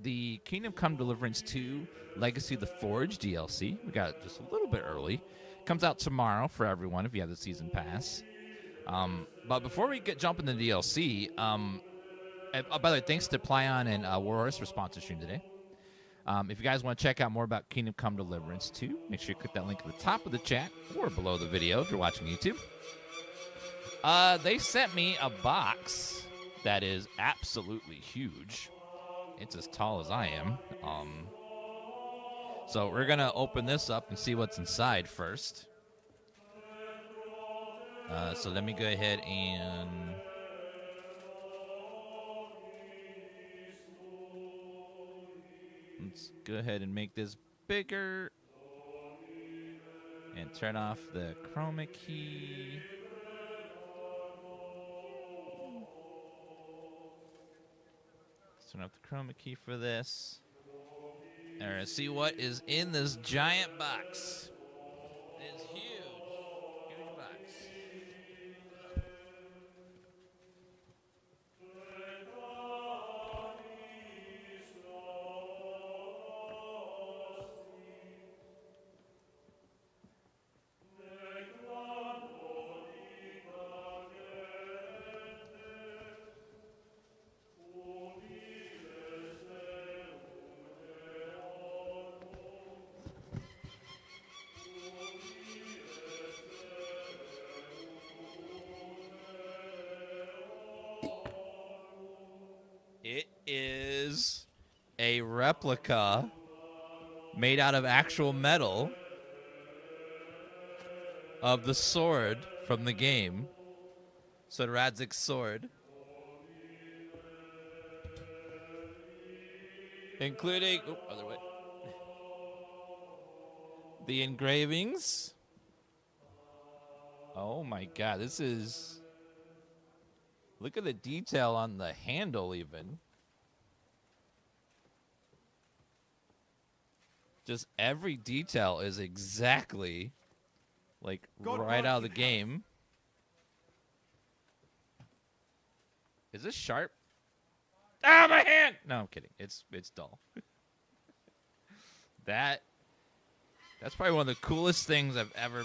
the Kingdom Come Deliverance 2 Legacy of the Forge DLC. We got it just a little bit early. Comes out tomorrow for everyone if you have the season pass. But before we jump into the DLC, by the way, thanks to Plyon and Warhorse for sponsoring stream today. If you guys want to check out more about Kingdom Come Deliverance 2, make sure you click that link at the top of the chat or below the video if you're watching YouTube. They sent me a box that is absolutely huge. It's as tall as I am. So we're going to open this up and see what's inside first. So let me go ahead and... Let's go ahead and make this bigger. And turn off the chroma key. Turn off the chroma key for this. All right, see what is in this giant box. It's huge. Huge box. It is a replica made out of actual metal of the sword from the game. So Radzik's sword. Including other way. The engravings. Oh my god, this is... Look at the detail on the handle even. Just every detail is exactly like right out of the game. Is this sharp? Ah, my hand! No, I'm kidding. It's dull. That's probably one of the coolest things I've ever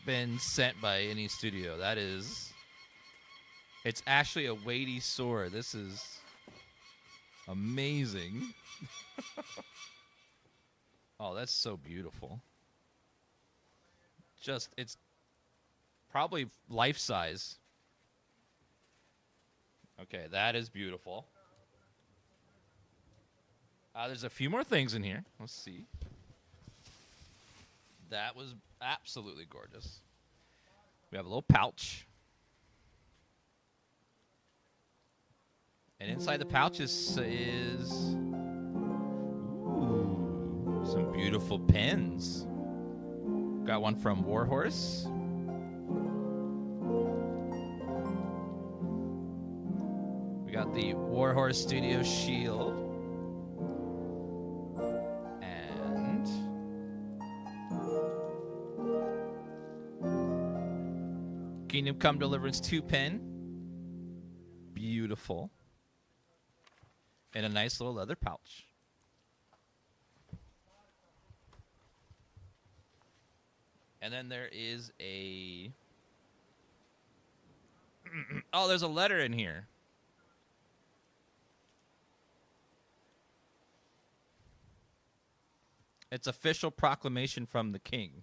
been sent by any studio. That is... It's actually a weighty sword. This is amazing. Oh, that's so beautiful. Just, it's probably life size. Okay, that is beautiful. There's a few more things in here. Let's see. That was absolutely gorgeous. We have a little pouch. And inside the pouch is some beautiful pens. Got one from Warhorse. We got the Warhorse Studio Shield. And Kingdom Come Deliverance 2 pen. Beautiful. In a nice little leather pouch. And then there is a... Oh, there's a letter in here. It's official proclamation from the king.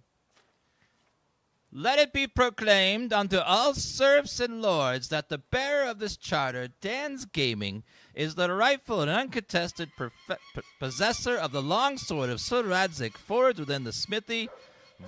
Let it be proclaimed unto all serfs and lords that the bearer of this charter, DansGaming, is the rightful and uncontested possessor of the long sword of Sir Radzik, forged within the smithy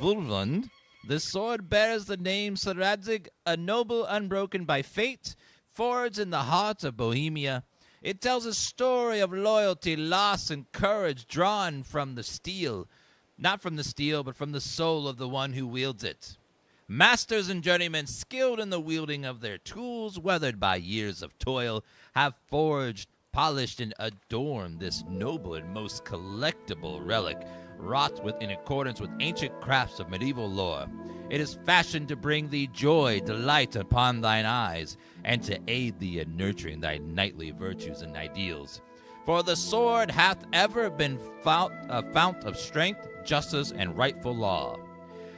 Vulvund. This sword bears the name Sir Radzik, a noble unbroken by fate, forged in the heart of Bohemia. It tells a story of loyalty, loss, and courage drawn from the steel. Not from the steel, but from the soul of the one who wields it. Masters and journeymen skilled in the wielding of their tools, weathered by years of toil, have forged, polished, and adorned this noble and most collectible relic, wrought in accordance with ancient crafts of medieval lore. It is fashioned to bring thee joy, delight upon thine eyes, and to aid thee in nurturing thy knightly virtues and ideals. For the sword hath ever been a fount of strength, justice, and rightful law.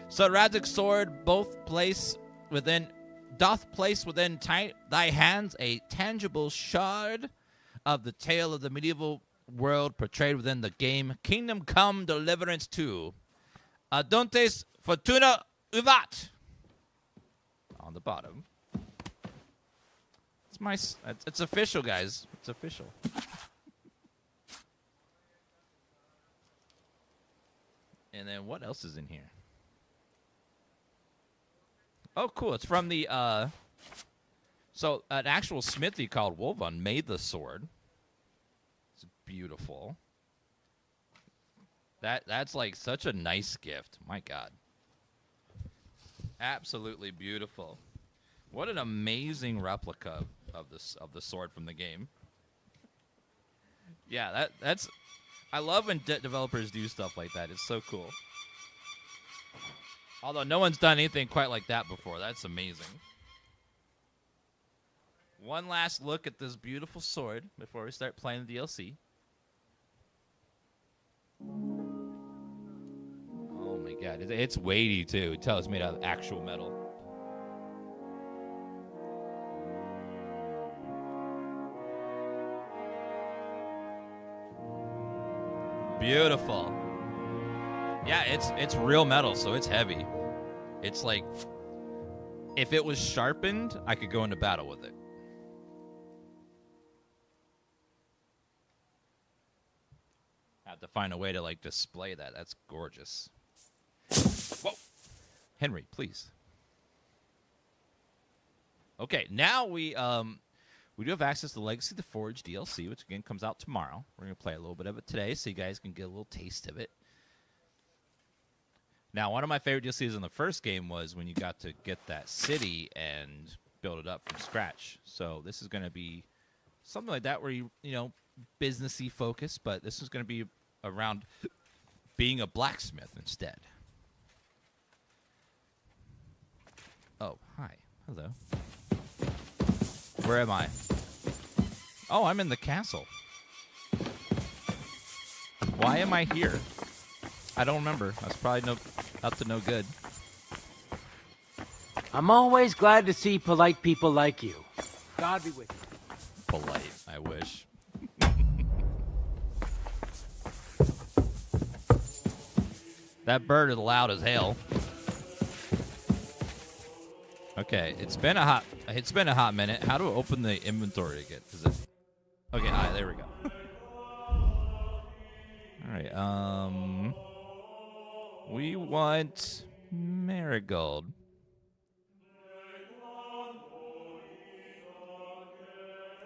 Sir Radzig's sword doth place within thy hands a tangible shard of the tale of the medieval world portrayed within the game Kingdom Come Deliverance 2. Adontes Fortuna Uvat. On the bottom. It's official, guys. It's official. And then what else is in here? Oh, cool. It's from the, so an actual smithy called Wolvan made the sword. It's beautiful. That's like such a nice gift. My God. Absolutely beautiful. What an amazing replica of the sword from the game. Yeah, that's I love when developers do stuff like that. It's so cool. Although no one's done anything quite like that before. That's amazing. One last look at this beautiful sword before we start playing the DLC. Oh my God, it's weighty too. It tells me it's made out of actual metal. Beautiful. Yeah, it's real metal, so it's heavy. It's like, if it was sharpened, I could go into battle with it. I have to find a way to like display that. That's gorgeous. Whoa, Henry, please. Okay, now we do have access to Legacy of the Forge DLC, which again comes out tomorrow. We're gonna play a little bit of it today, so you guys can get a little taste of it. Now, one of my favorite DLCs in the first game was when you got to get that city and build it up from scratch. So this is going to be something like that where you know, businessy focus, but this is going to be around being a blacksmith instead. Oh, hi. Hello. Where am I? Oh, I'm in the castle. Why am I here? I don't remember. I was probably up to no good. I'm always glad to see polite people like you. God be with you. Polite, I wish. That bird is loud as hell. Okay, it's been a hot minute. How do I open the inventory again? Okay, there we go. All right, we want marigold.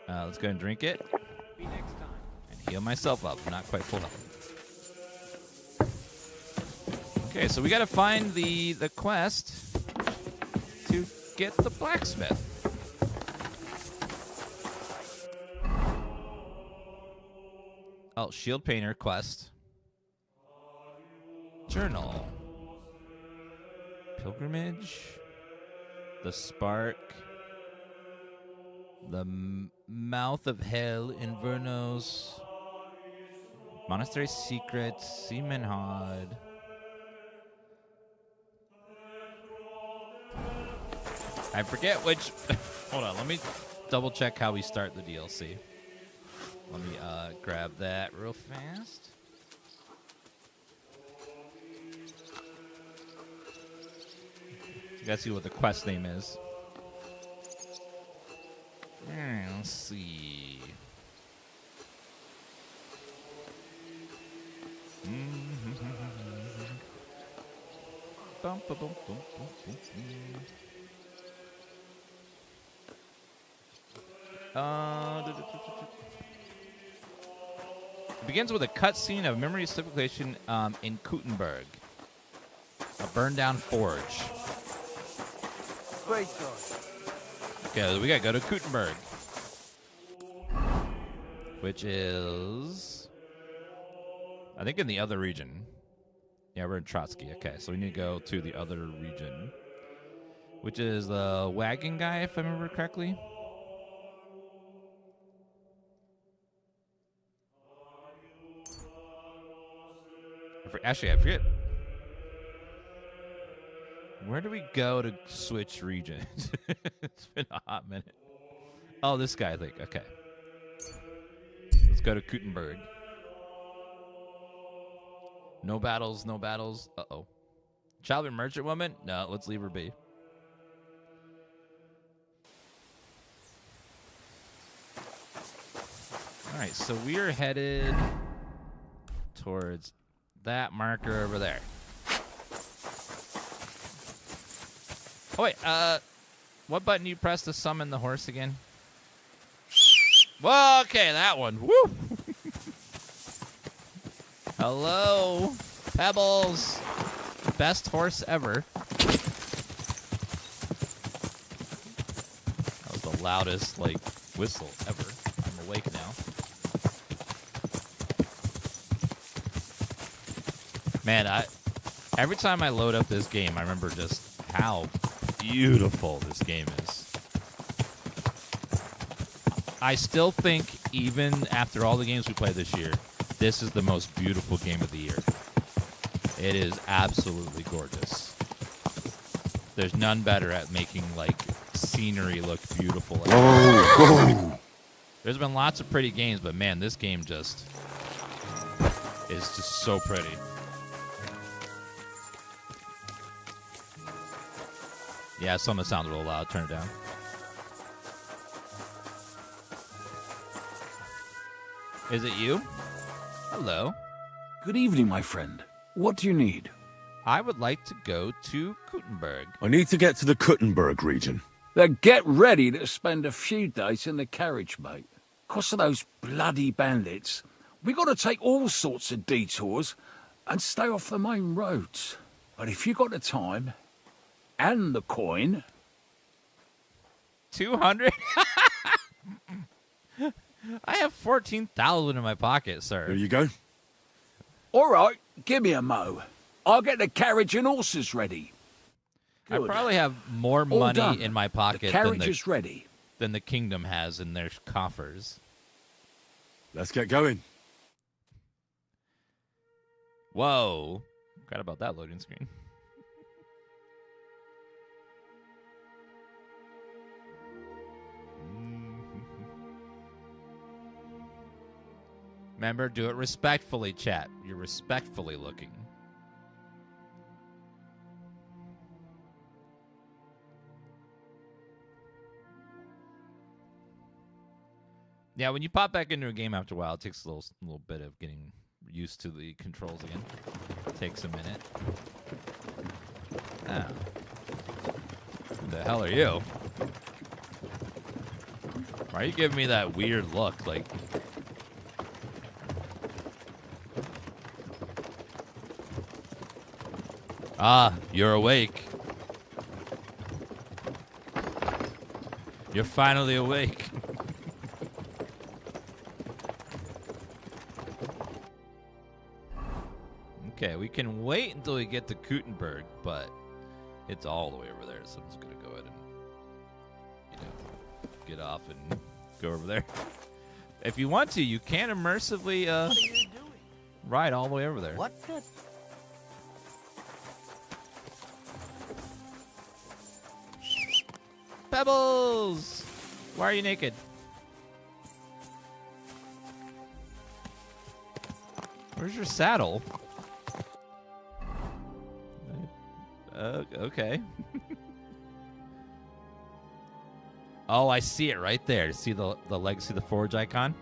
Let's go and drink it. And heal myself up. I'm not quite full health. Okay, so we gotta find the quest to get the blacksmith. Oh, shield painter quest. Journal. Pilgrimage. The spark. The mouth of hell, Invernos. Monastery secret. Seaman Hod. I forget which. Hold on, let me double check how we start the DLC. Let me grab that real fast. You gotta see what the quest name is. Let's see. It begins with a cutscene of memory civilization in Kuttenberg, a burned-down forge. Great story. Okay, we gotta go to Kuttenberg, which is, I think, in the other region. Yeah, we're in Trotsky. Okay, so we need to go to the other region, which is the wagon guy, if I remember correctly. Actually, I forget. Where do we go to switch regions? It's been a hot minute. Oh, this guy, I think. Okay. Let's go to Kuttenberg. No battles, no battles. Uh-oh. Child of a merchant woman? No, let's leave her be. All right, so we are headed towards that marker over there. Oh, wait. What button do you press to summon the horse again? Well, okay, that one. Woo! Hello, Pebbles. Best horse ever. That was the loudest, like, whistle ever. I'm awake now. Man, every time I load up this game, I remember just how beautiful this game is. I still think, even after all the games we played this year, this is the most beautiful game of the year. It is absolutely gorgeous. There's none better at making, like, scenery look beautiful. There's been lots of pretty games, but man, this game just is just so pretty. Yeah, some of it sounds a little loud. Turn it down. Is it you? Hello. Good evening, my friend. What do you need? I would like to go to Kuttenberg. I need to get to the Kuttenberg region. Then get ready to spend a few days in the carriage, mate. 'Cause of those bloody bandits, we got to take all sorts of detours and stay off the main roads. But if you got the time and the coin... 200? I have 14,000 in my pocket, sir. There you go. All right, give me a mo. I'll get the carriage and horses ready. Good. I probably have more All money done. in my pocket the carriage is ready. Than the kingdom has in their coffers. Let's get going. Whoa. Forgot about that loading screen. Remember, do it respectfully, chat. You're respectfully looking. Yeah, when you pop back into a game after a while, it takes a little bit of getting used to the controls again. It takes a minute. Ah. Who the hell are you? Why are you giving me that weird look? Like... Ah, you're awake. You're finally awake. Okay, we can wait until we get to Kuttenberg, but it's all the way over there, so I'm just going to go ahead and, get off and go over there. If you want to, you can immersively ride all the way over there. What the... Pebbles! Why are you naked? Where's your saddle? Okay. Oh, I see it right there. See the Legacy of the Forge icon?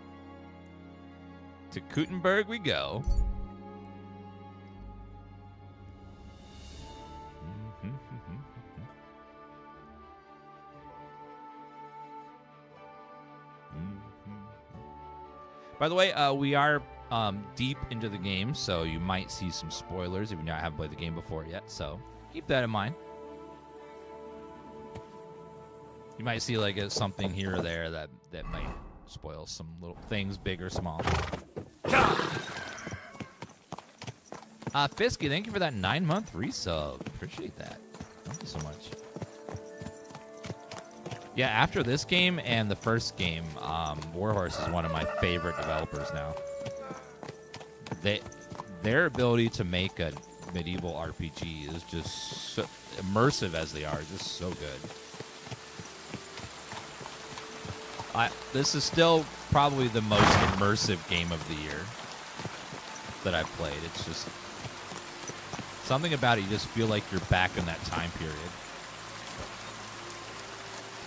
To Kuttenberg we go. By the way, we are deep into the game, so you might see some spoilers if you haven't played the game before yet, so keep that in mind. You might see like something here or there that might spoil some little things, big or small. Fisky, thank you for that 9-month resub. Appreciate that. Thank you so much. Yeah, after this game and the first game, Warhorse is one of my favorite developers now. their ability to make a medieval RPG is just so immersive as they are, just so good. This is still probably the most immersive game of the year that I've played. It's just something about it, you just feel like you're back in that time period.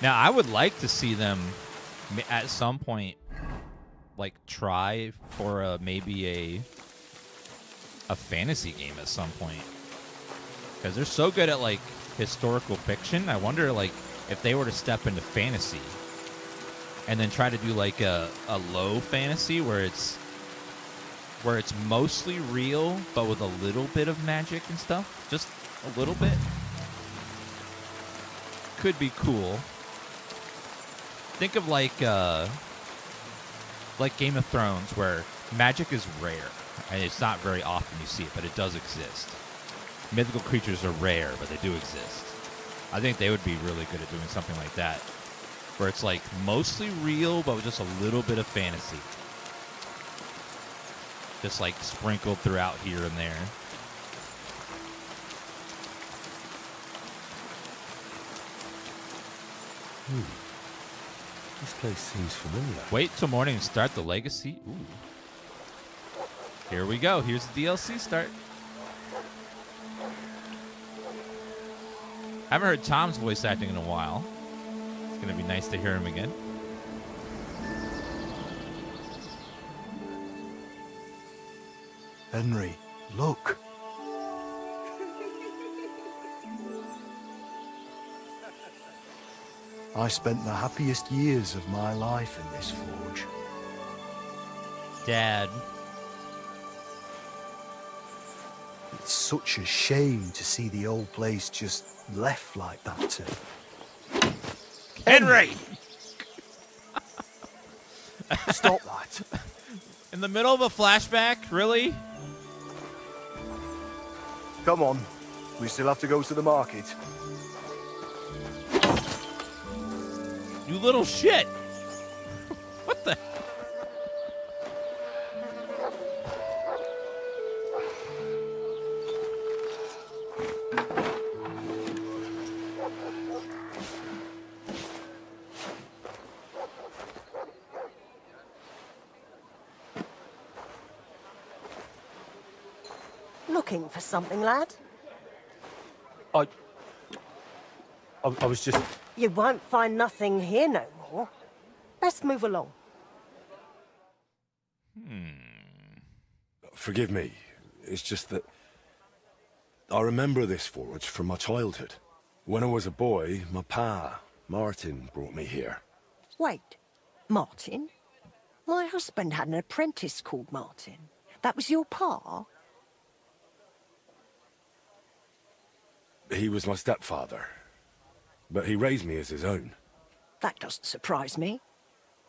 Now, I would like to see them at some point, like, try for maybe a fantasy game at some point, because they're so good at like historical fiction. I wonder, like, if they were to step into fantasy and then try to do like a low fantasy where it's mostly real but with a little bit of magic and stuff, just a little bit, could be cool. Think of like Game of Thrones, where magic is rare and it's not very often you see it, but it does exist. Mythical creatures are rare, but they do exist. I think they would be really good at doing something like that, where it's like mostly real, but with just a little bit of fantasy. Just like sprinkled throughout here and there. This place seems familiar. Wait till morning and start the legacy. Ooh. Here we go. Here's the DLC start. Haven't heard Tom's voice acting in a while. It's going to be nice to hear him again. Henry, look. I spent the happiest years of my life in this forge. Dad. It's such a shame to see the old place just left like that to... Henry! Stop that. In the middle of a flashback? Really? Come on. We still have to go to the market. You little shit! What the... Looking for something, lad? I was just... You won't find nothing here no more. Best move along. Forgive me. It's just that... I remember this forge from my childhood. When I was a boy, my pa, Martin, brought me here. Wait, Martin? My husband had an apprentice called Martin. That was your pa? He was my stepfather, but he raised me as his own. That doesn't surprise me.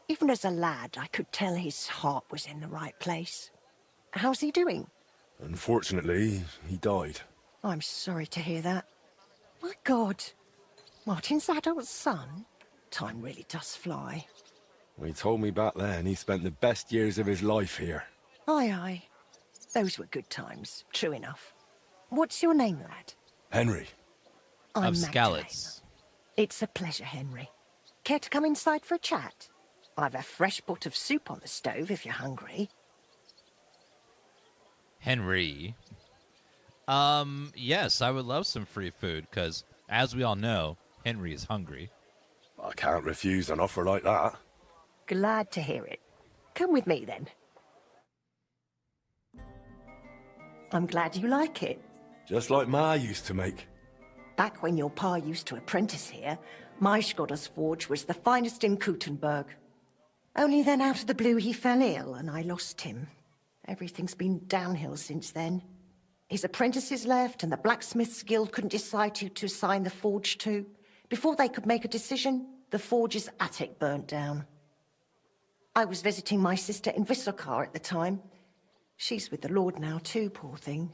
Even as a lad, I could tell his heart was in the right place. How's he doing? Unfortunately, he died. I'm sorry to hear that. My God, Martin's adult son? Time really does fly. He told me back then he spent the best years of his life here. Aye, aye. Those were good times, true enough. What's your name, lad? Henry. I'm Of Magdalena. Skalitz. It's a pleasure, Henry. Care to come inside for a chat? I've a fresh pot of soup on the stove if you're hungry. Henry. Yes, I would love some free food, because, as we all know, Henry is hungry. I can't refuse an offer like that. Glad to hear it. Come with me, then. I'm glad you like it. Just like Ma used to make. Back when your pa used to apprentice here, my Skodder's forge was the finest in KUTTENBERG. Only then out of the blue he fell ill and I lost him. Everything's been downhill since then. His apprentices left and the blacksmith's guild couldn't decide who to assign the forge to. Before they could make a decision, the forge's attic burnt down. I was visiting my sister in Visokar at the time. She's with the Lord now too, poor thing.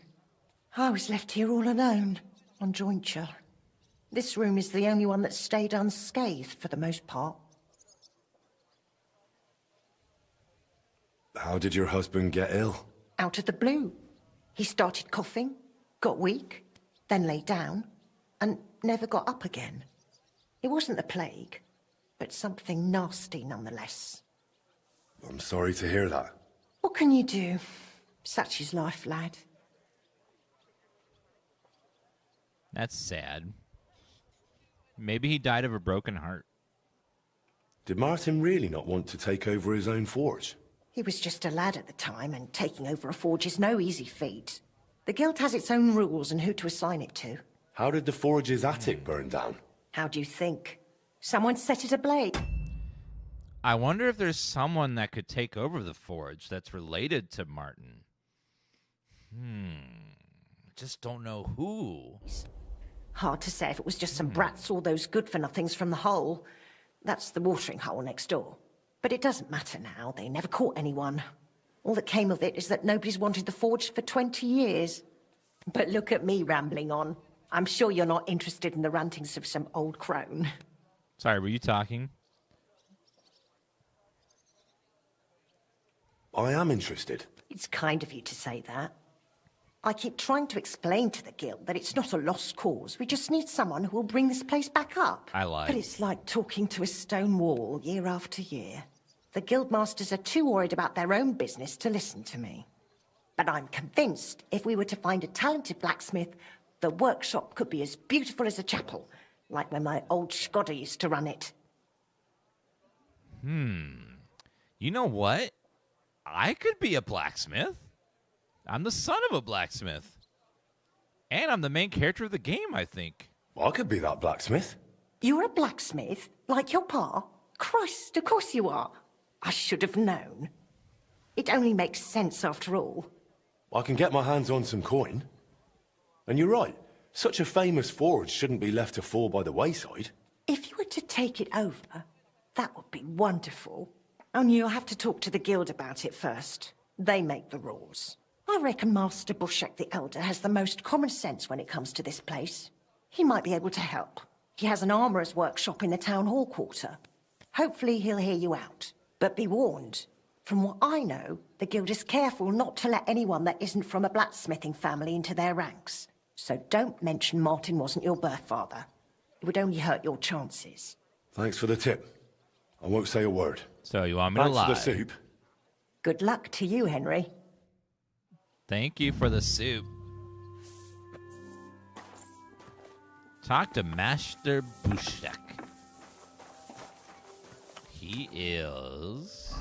I was left here all alone, on jointure. This room is the only one that stayed unscathed for the most part. How did your husband get ill? Out of the blue. He started coughing, got weak, then lay down, and never got up again. It wasn't the plague, but something nasty nonetheless. I'm sorry to hear that. What can you do? Such is life, lad. That's sad. Maybe he died of a broken heart. Did Martin really not want to take over his own forge? He was just a lad at the time, and taking over a forge is no easy feat. The guild has its own rules and who to assign it to. How did the forge's attic burn down? How do you think? Someone set it ablaze. I wonder if there's someone that could take over the forge that's related to Martin. Just don't know who. Hard to say if it was just some brats or those good-for-nothings from the hole. That's the watering hole next door. But it doesn't matter now. They never caught anyone. All that came of it is that nobody's wanted the forge for 20 years. But look at me rambling on. I'm sure you're not interested in the rantings of some old crone. Sorry, were you talking? I am interested. It's kind of you to say that. I keep trying to explain to the guild that it's not a lost cause. We just need someone who will bring this place back up. I lied. But it's like talking to a stone wall year after year. The guild masters are too worried about their own business to listen to me. But I'm convinced if we were to find a talented blacksmith, the workshop could be as beautiful as a chapel, like when my old Skoda used to run it. You know what? I could be a blacksmith. I'm the son of a blacksmith. And I'm the main character of the game, I think. I could be that blacksmith. You're a blacksmith, like your pa? Christ, of course you are. I should have known. It only makes sense after all. I can get my hands on some coin. And you're right. Such a famous forge shouldn't be left to fall by the wayside. If you were to take it over, that would be wonderful. Only you'll have to talk to the guild about it first. They make the rules. I reckon Master Bushek the Elder has the most common sense when it comes to this place. He might be able to help. He has an armourer's workshop in the town hall quarter. Hopefully he'll hear you out. But be warned, from what I know, the guild is careful not to let anyone that isn't from a blacksmithing family into their ranks. So don't mention Martin wasn't your birth father. It would only hurt your chances. Thanks for the tip. I won't say a word. So you want me to Thanks lie? for the soup. Good luck to you, Henry. Thank you for the soup. Talk to Master Bushek. He is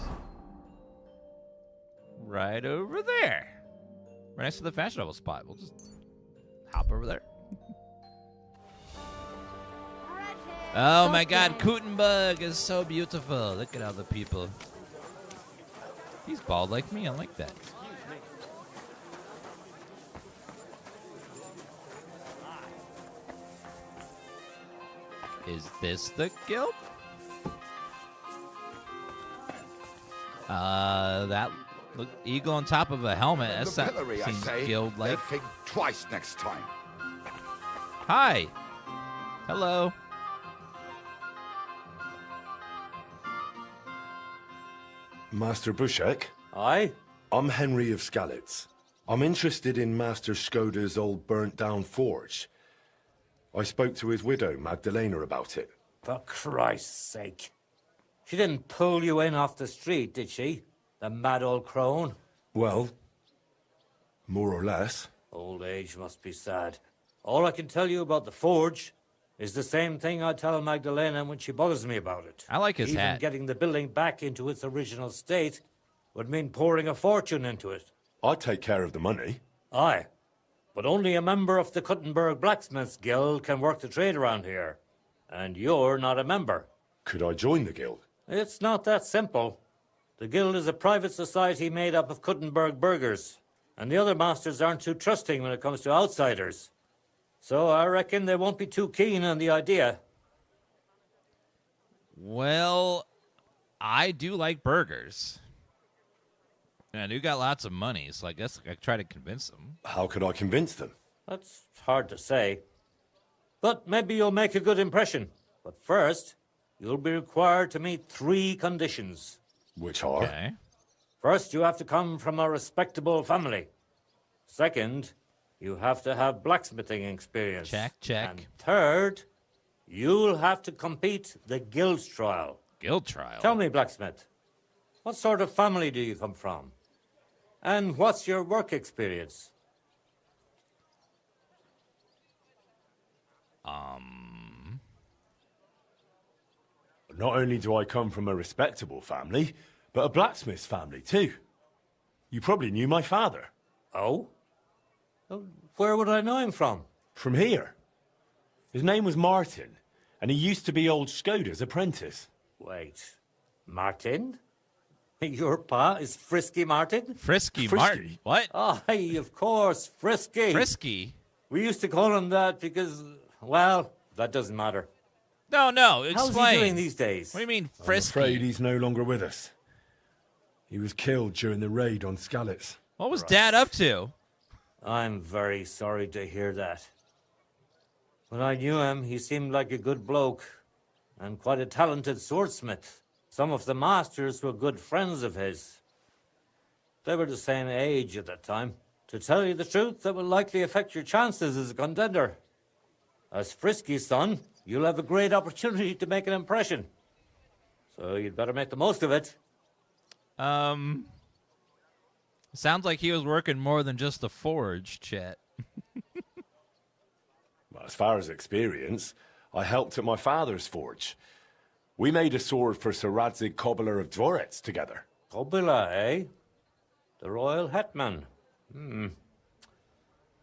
right over there. Right next to the fashionable spot. We'll just hop over there. Oh my god, KUTTENBERG is so beautiful. Look at all the people. He's bald like me. I like that. Is this the guild? That look, eagle on top of a helmet. That's that seems guild-like. Think twice next time. Hi. Hello. Master Bushek? Aye? I'm Henry of Skalitz. I'm interested in Master Skoda's old burnt-down forge. I spoke to his widow, Magdalena, about it. For Christ's sake. She didn't pull you in off the street, did she? The mad old crone? Well, more or less. Old age must be sad. All I can tell you about the forge is the same thing I tell Magdalena when she bothers me about it. I like his Even hat. getting the building back into its original state would mean pouring a fortune into it. I'd take care of the money. Aye, but only a member of the KUTTENBERG Blacksmiths Guild can work the trade around here. And you're not a member. Could I join the guild? It's not that simple. The guild is a private society made up of KUTTENBERG burghers, and the other masters aren't too trusting when it comes to outsiders. So I reckon they won't be too keen on the idea. Well, I do like burgers. And I do got lots of money, so I guess I try to convince them. How could I convince them? That's hard to say. But maybe you'll make a good impression. But first, you'll be required to meet 3 conditions. Which are? Okay. First, you have to come from a respectable family. Second, you have to have blacksmithing experience. Check. And third, you'll have to compete the guild trial. Guild trial? Tell me, blacksmith, what sort of family do you come from? And what's your work experience? Not only do I come from a respectable family, but a blacksmith's family too. You probably knew my father. Oh? Well, where would I know him from? From here. His name was Martin, and he used to be old Skoda's apprentice. Wait, Martin? Your pa is Frisky Martin? Frisky Frisky? Martin? What? Aye, of course, Frisky. Frisky? We used to call him that because, well, that doesn't matter. No, explain. How's he doing these days? What do you mean, I'm Frisky? afraid he's no longer with us. He was killed during the raid on Skalitz. What was Dad up to? I'm very sorry to hear that. When I knew him, he seemed like a good bloke and quite a talented swordsmith. Some of the masters were good friends of his. They were the same age at that time. To tell you the truth, that will likely affect your chances as a contender. As Frisky's son, you'll have a great opportunity to make an impression. So you'd better make the most of it. Sounds like he was working more than just the forge, Chet. Well, as far as experience, I helped at my father's forge. We made a sword for Sir Radzig Cobbler of Dvorets together. Kobila, eh? The royal hetman.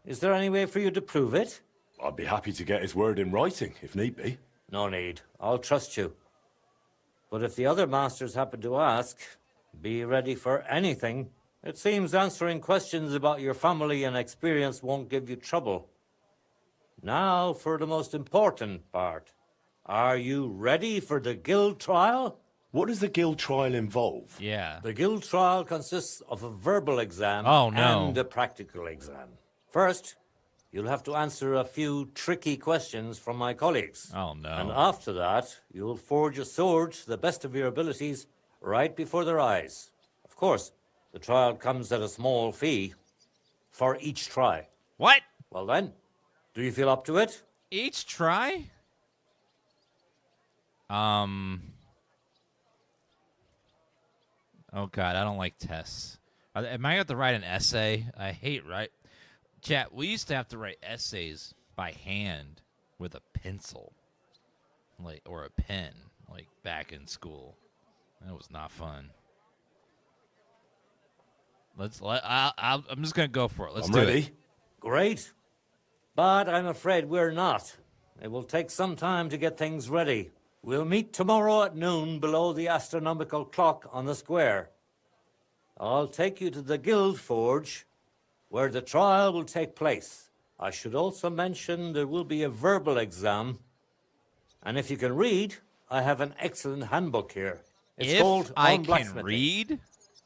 Is there any way for you to prove it? I'd be happy to get his word in writing, if need be. No need. I'll trust you. But if the other masters happen to ask, be ready for anything. It seems answering questions about your family and experience won't give you trouble. Now for the most important part. Are you ready for the guild trial? What does the guild trial involve? Yeah. The guild trial consists of a verbal exam Oh, no. and a practical exam. First, you'll have to answer a few tricky questions from my colleagues. Oh, no. And after that, you'll forge a sword to the best of your abilities right before their eyes. Of course, the trial comes at a small fee for each try. What? Well then, do you feel up to it? Each try? Oh, God, I don't like tests. Am I going to have to write an essay? I hate Chat, we used to have to write essays by hand with a pencil. Or a pen, back in school. That was not fun. I'm just going to go for it. Let's I'm do ready. it. Great. But I'm afraid we're not. It will take some time to get things ready. We'll meet tomorrow at noon below the astronomical clock on the square. I'll take you to the guild forge, where the trial will take place. I should also mention there will be a verbal exam. And if you can read, I have an excellent handbook here. It's called I On can Blacksmithing. read?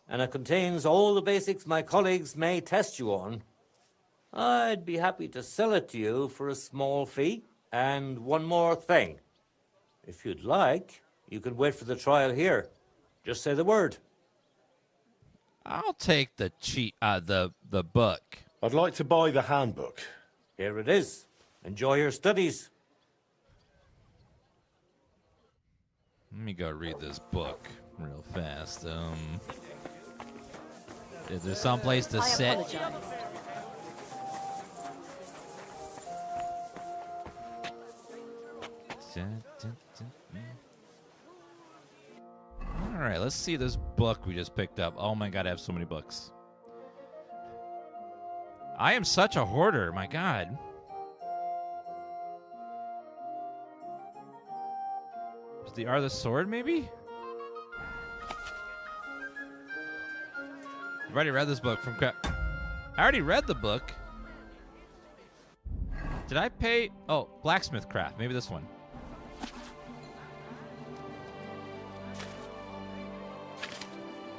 And it contains all the basics my colleagues may test you on. I'd be happy to sell it to you for a small fee. And one more thing. If you'd like, you can wait for the trial here. Just say the word. I'll take the book. I'd like to buy the handbook. Here it is. Enjoy your studies. Let me go read this book real fast. Is there some place to sit? All right, let's see this book we just picked up. Oh my God, I have so many books. I am such a hoarder, my God. Is the Art of the Sword, maybe? I've already read this book from crap. I already read the book. Did I pay? Oh, blacksmith craft. Maybe this one.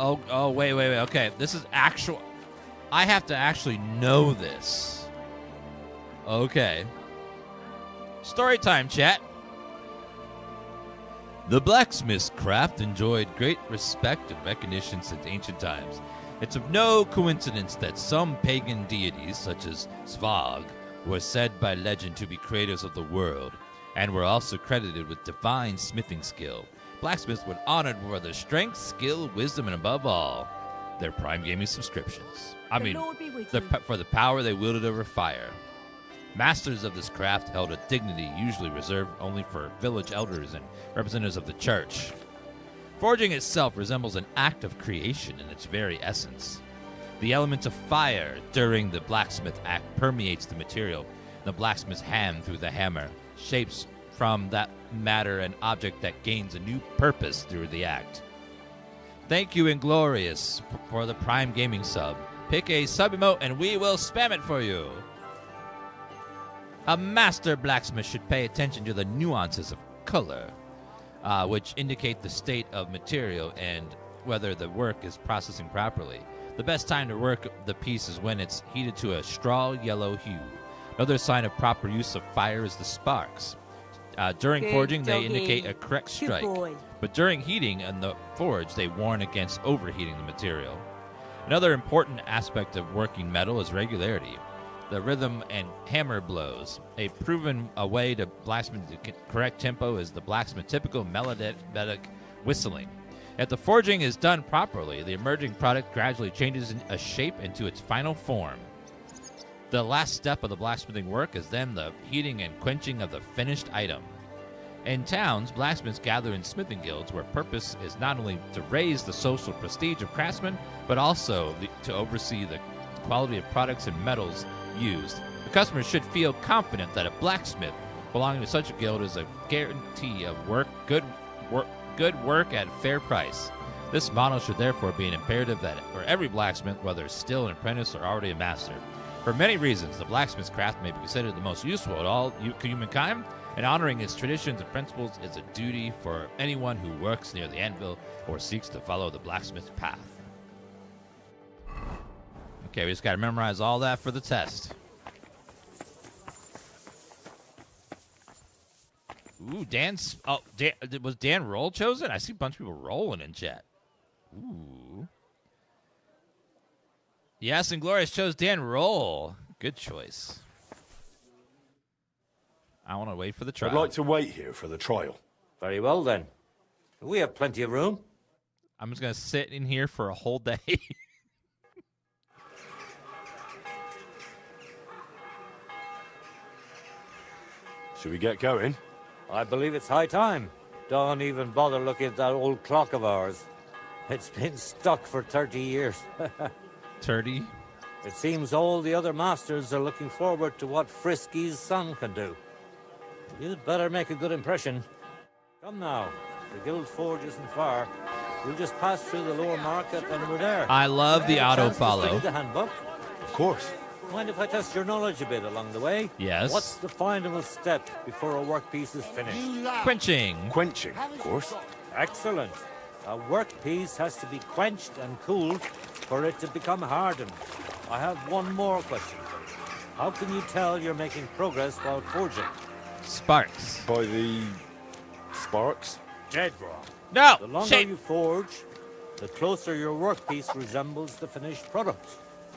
Oh, wait. Okay, this is actual. I have to actually know this. Okay. Story time, chat. The blacksmith's craft enjoyed great respect and recognition since ancient times. It's of no coincidence that some pagan deities, such as Svag, were said by legend to be creators of the world, and were also credited with divine smithing skill. Blacksmiths were honored for their strength, skill, wisdom, and above all, their Prime Gaming subscriptions. For the power they wielded over fire. Masters of this craft held a dignity usually reserved only for village elders and representatives of the church. Forging itself resembles an act of creation in its very essence. The element of fire during the blacksmith act permeates the material. The blacksmith's hand through the hammer shapes from that matter an object that gains a new purpose through the act. Thank you, Inglorious, for the Prime Gaming sub. Pick a sub emote and we will spam it for you. A master blacksmith should pay attention to the nuances of color, which indicate the state of material and whether the work is processing properly. The best time to work the piece is when it's heated to a straw yellow hue. Another sign of proper use of fire is the sparks. During forging, they indicate a correct strike. But during heating in the forge, they warn against overheating the material. Another important aspect of working metal is regularity. The rhythm and hammer blows. A proven way to blacksmith the correct tempo is the blacksmith typical melodic whistling. If the forging is done properly, the emerging product gradually changes a shape into its final form. The last step of the blacksmithing work is then the heating and quenching of the finished item. In towns, blacksmiths gather in smithing guilds where purpose is not only to raise the social prestige of craftsmen, but also to oversee the quality of products and metals used. The customer should feel confident that a blacksmith belonging to such a guild is a guarantee of good work at a fair price. This model should therefore be an imperative that for every blacksmith, whether still an apprentice or already a master. For many reasons, the blacksmith's craft may be considered the most useful to all humankind, and honoring its traditions and principles is a duty for anyone who works near the anvil or seeks to follow the blacksmith's path. Okay, we just got to memorize all that for the test. Ooh, was Dan Roll chosen? I see a bunch of people rolling in chat. Ooh. Yes, Inglorious chose Dan Roll. Good choice. I want to wait for the trial. I'd like to wait here for the trial. Very well, then. We have plenty of room. I'm just going to sit in here for a whole day. Should we get going? I believe it's high time. Don't even bother looking at that old clock of ours. It's been stuck for 30 years. 30? It seems all the other masters are looking forward to what Frisky's son can do. You'd better make a good impression. Come now. The guild forge isn't far. We'll just pass through the lower market and we're there. I love the auto-follow. The handbook. Of course. Mind if I test your knowledge a bit along the way? Yes. What's the final step before a workpiece is finished? Quenching. Quenching, of course. Excellent. A workpiece has to be quenched and cooled for it to become hardened. I have one more question. How can you tell you're making progress while forging? Sparks. By the sparks? Dead wrong. No! The longer Shit. you forge, the closer your workpiece resembles the finished product.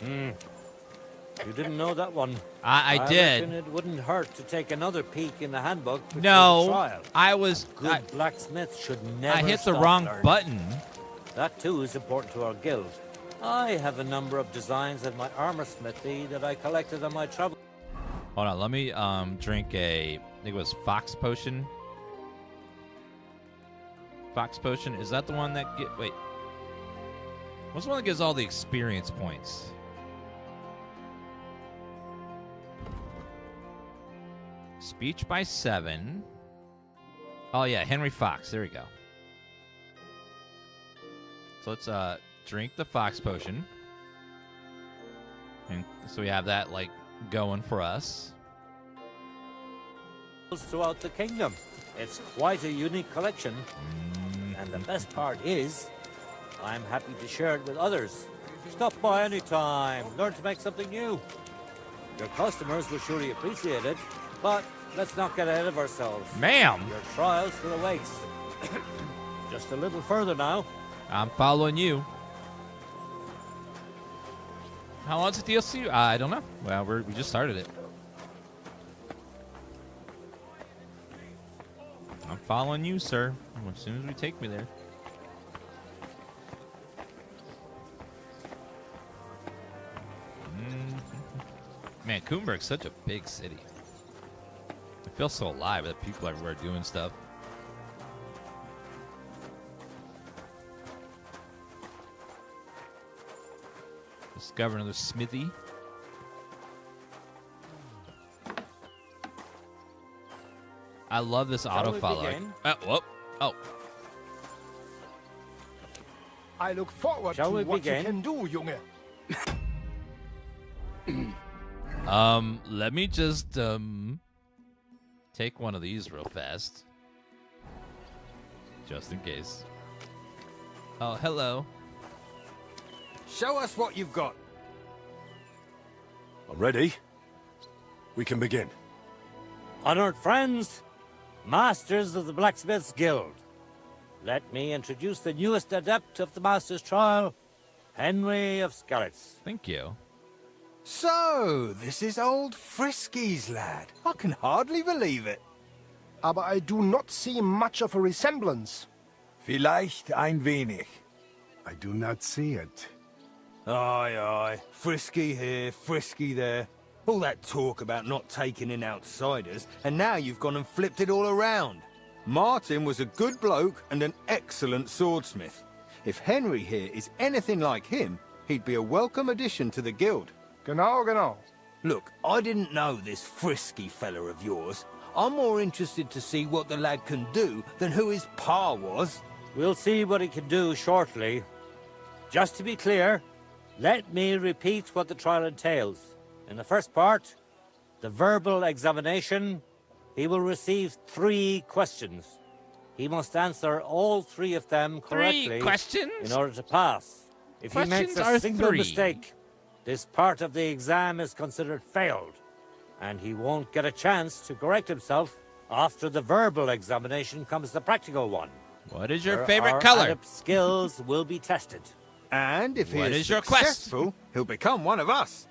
You didn't know that one. I did. Reckon it wouldn't hurt to take another peek in the handbook before the No, trial. I was... Good blacksmith should never I hit the stop wrong learning. button. That too is important to our guild. I have a number of designs in my armor smithy that I collected on my travel. Hold on, let me drink a... I think it was Fox Potion. Fox Potion, is that the one that wait. What's the one that gives all the experience points? Speech by 7. Oh yeah, Henry Fox. There we go. So let's drink the Fox Potion. And so we have that like going for us. Throughout the kingdom. It's quite a unique collection. And the best part is, I'm happy to share it with others. Stop by any time. Learn to make something new. Your customers will surely appreciate it, but let's not get ahead of ourselves. Ma'am! Your trial still awaits. Just a little further now. I'm following you. How long's the DLC? I don't know. Well, we just started it. I'm following you, sir. As soon as we take me there. Man, Kuttenberg's such a big city. It feels so alive that people everywhere doing stuff. Discover another smithy. I love this autofollow. Whoop. Oh. I look forward Shall to we what begin? you can do, Junge. Let me just take one of these real fast. Just in case. Oh, hello. Show us what you've got. Ready? We can begin. Honored friends, masters of the Blacksmith's Guild, let me introduce the newest adept of the Master's Trial, Henry of Skalitz. Thank you. So, this is old Frisky's lad. I can hardly believe it. Aber I do not see much of a resemblance. Vielleicht ein wenig. I do not see it. Aye, aye. Frisky here, frisky there. All that talk about not taking in outsiders, and now you've gone and flipped it all around. Martin was a good bloke and an excellent swordsmith. If Henry here is anything like him, he'd be a welcome addition to the guild. Genau, genau. Look, I didn't know this frisky fella of yours. I'm more interested to see what the lad can do than who his pa was. We'll see what he can do shortly. Just to be clear, let me repeat what the trial entails. In the first part, the verbal examination, he will receive 3 questions. He must answer all 3 of them correctly 3 questions? in order to pass. If he makes Questions a are single 3. mistake, this part of the exam is considered failed, and he won't get a chance to correct himself. After the verbal examination comes the practical one. What is your where favorite our color? adept skills will be tested. And if he What is is your quest? successful, he'll become one of us.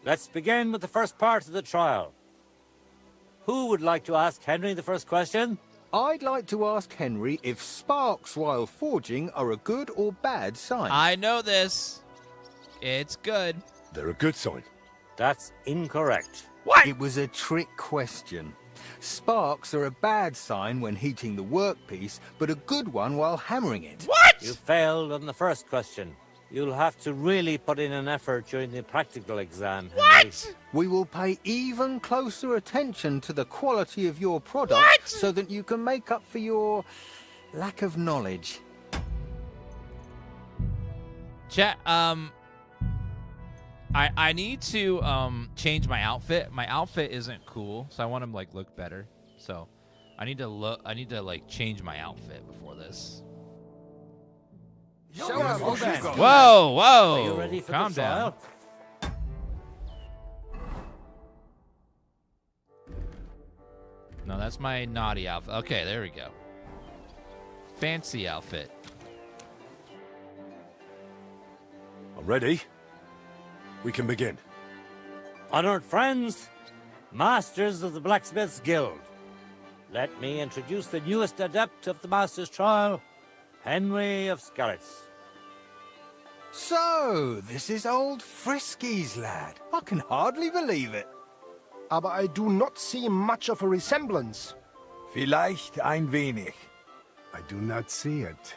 Let's begin with the first part of the trial. Who would like to ask Henry the first question? I'd like to ask Henry if sparks while forging are a good or bad sign. I know this. It's good. They're a good sign. That's incorrect. What? It was a trick question. Sparks are a bad sign when heating the workpiece, but a good one while hammering it. What? You failed on the first question. You'll have to really put in an effort during the practical exam, Henry. What? We will pay even closer attention to the quality of your product What? so that you can make up for your lack of knowledge. Chat, I need to change my outfit. My outfit isn't cool, so I want to like look better. So I need to like change my outfit before this. Show us what you've got. Whoa, whoa. Are you ready for Calm the down. trial? No, that's my naughty outfit. Okay, there we go. Fancy outfit. Ready? We can begin. Honored friends, masters of the Blacksmith's Guild, let me introduce the newest adept of the Master's Trial, Henry of Skalitz. So, this is old Frisky's lad. I can hardly believe it. Aber I do not see much of a resemblance. Vielleicht ein wenig. I do not see it.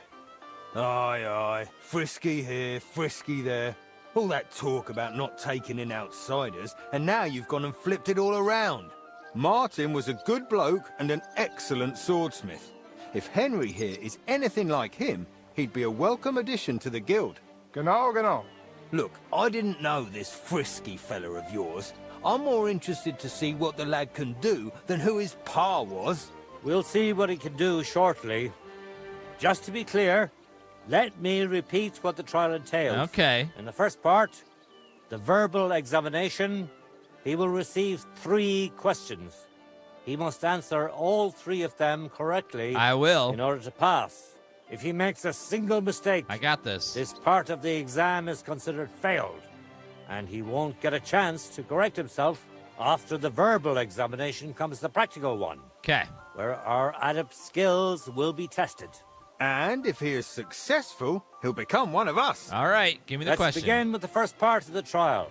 Aye, aye. Frisky here, frisky there. All that talk about not taking in outsiders, and now you've gone and flipped it all around. Martin was a good bloke and an excellent swordsmith. If Henry here is anything like him, he'd be a welcome addition to the guild. Genau, genau. Look, I didn't know this frisky fella of yours. I'm more interested to see what the lad can do than who his pa was. We'll see what he can do shortly. Just to be clear, let me repeat what the trial entails. Okay. In the first part, the verbal examination, he will receive 3 questions. He must answer all 3 of them correctly I will. in order to pass. If he makes a single mistake, I got this. this part of the exam is considered failed, and he won't get a chance to correct himself. After the verbal examination comes the practical one, Okay. where our adept skills will be tested. And if he is successful, he'll become one of us. All right. Give me the Let's question. begin with the first part of the trial.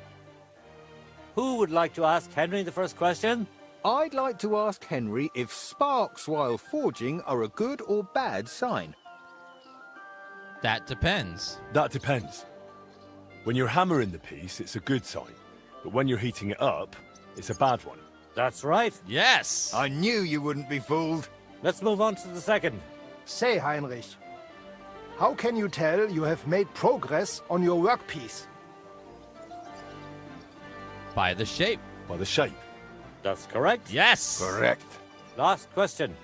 Who would like to ask Henry the first question? I'd like to ask Henry if sparks while forging are a good or bad sign. That depends. That depends. When you're hammering the piece, it's a good sign. But when you're heating it up, it's a bad one. That's right. Yes. I knew you wouldn't be fooled. Let's move on to the second. Say, Heinrich, how can you tell you have made progress on your workpiece? By the shape. By the shape. That's correct. Yes. Correct. Last question.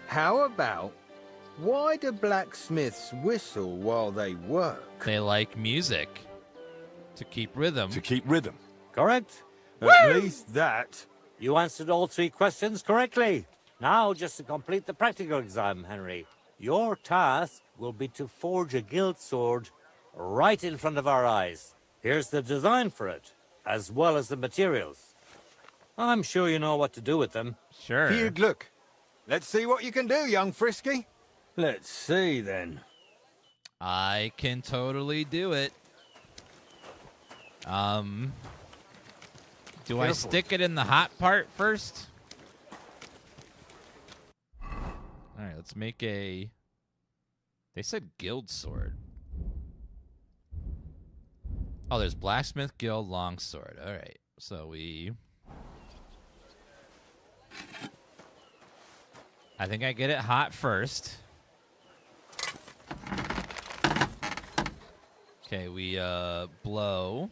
How about, why do blacksmiths whistle while they work? They like music to keep rhythm. To keep rhythm. Correct. At least that. You answered all three questions correctly. Now, just to complete the practical exam, Henry, your task will be to forge a guild sword right in front of our eyes. Here's the design for it, as well as the materials. I'm sure you know what to do with them. Sure. Viel Glück. Let's see what you can do, young Frisky. Let's see, then. I can totally do it. Do I stick it in the hot part first? All right, let's make a... They said guild sword. Oh, there's blacksmith guild longsword. All right, so we... I think I get it hot first. Okay, we blow.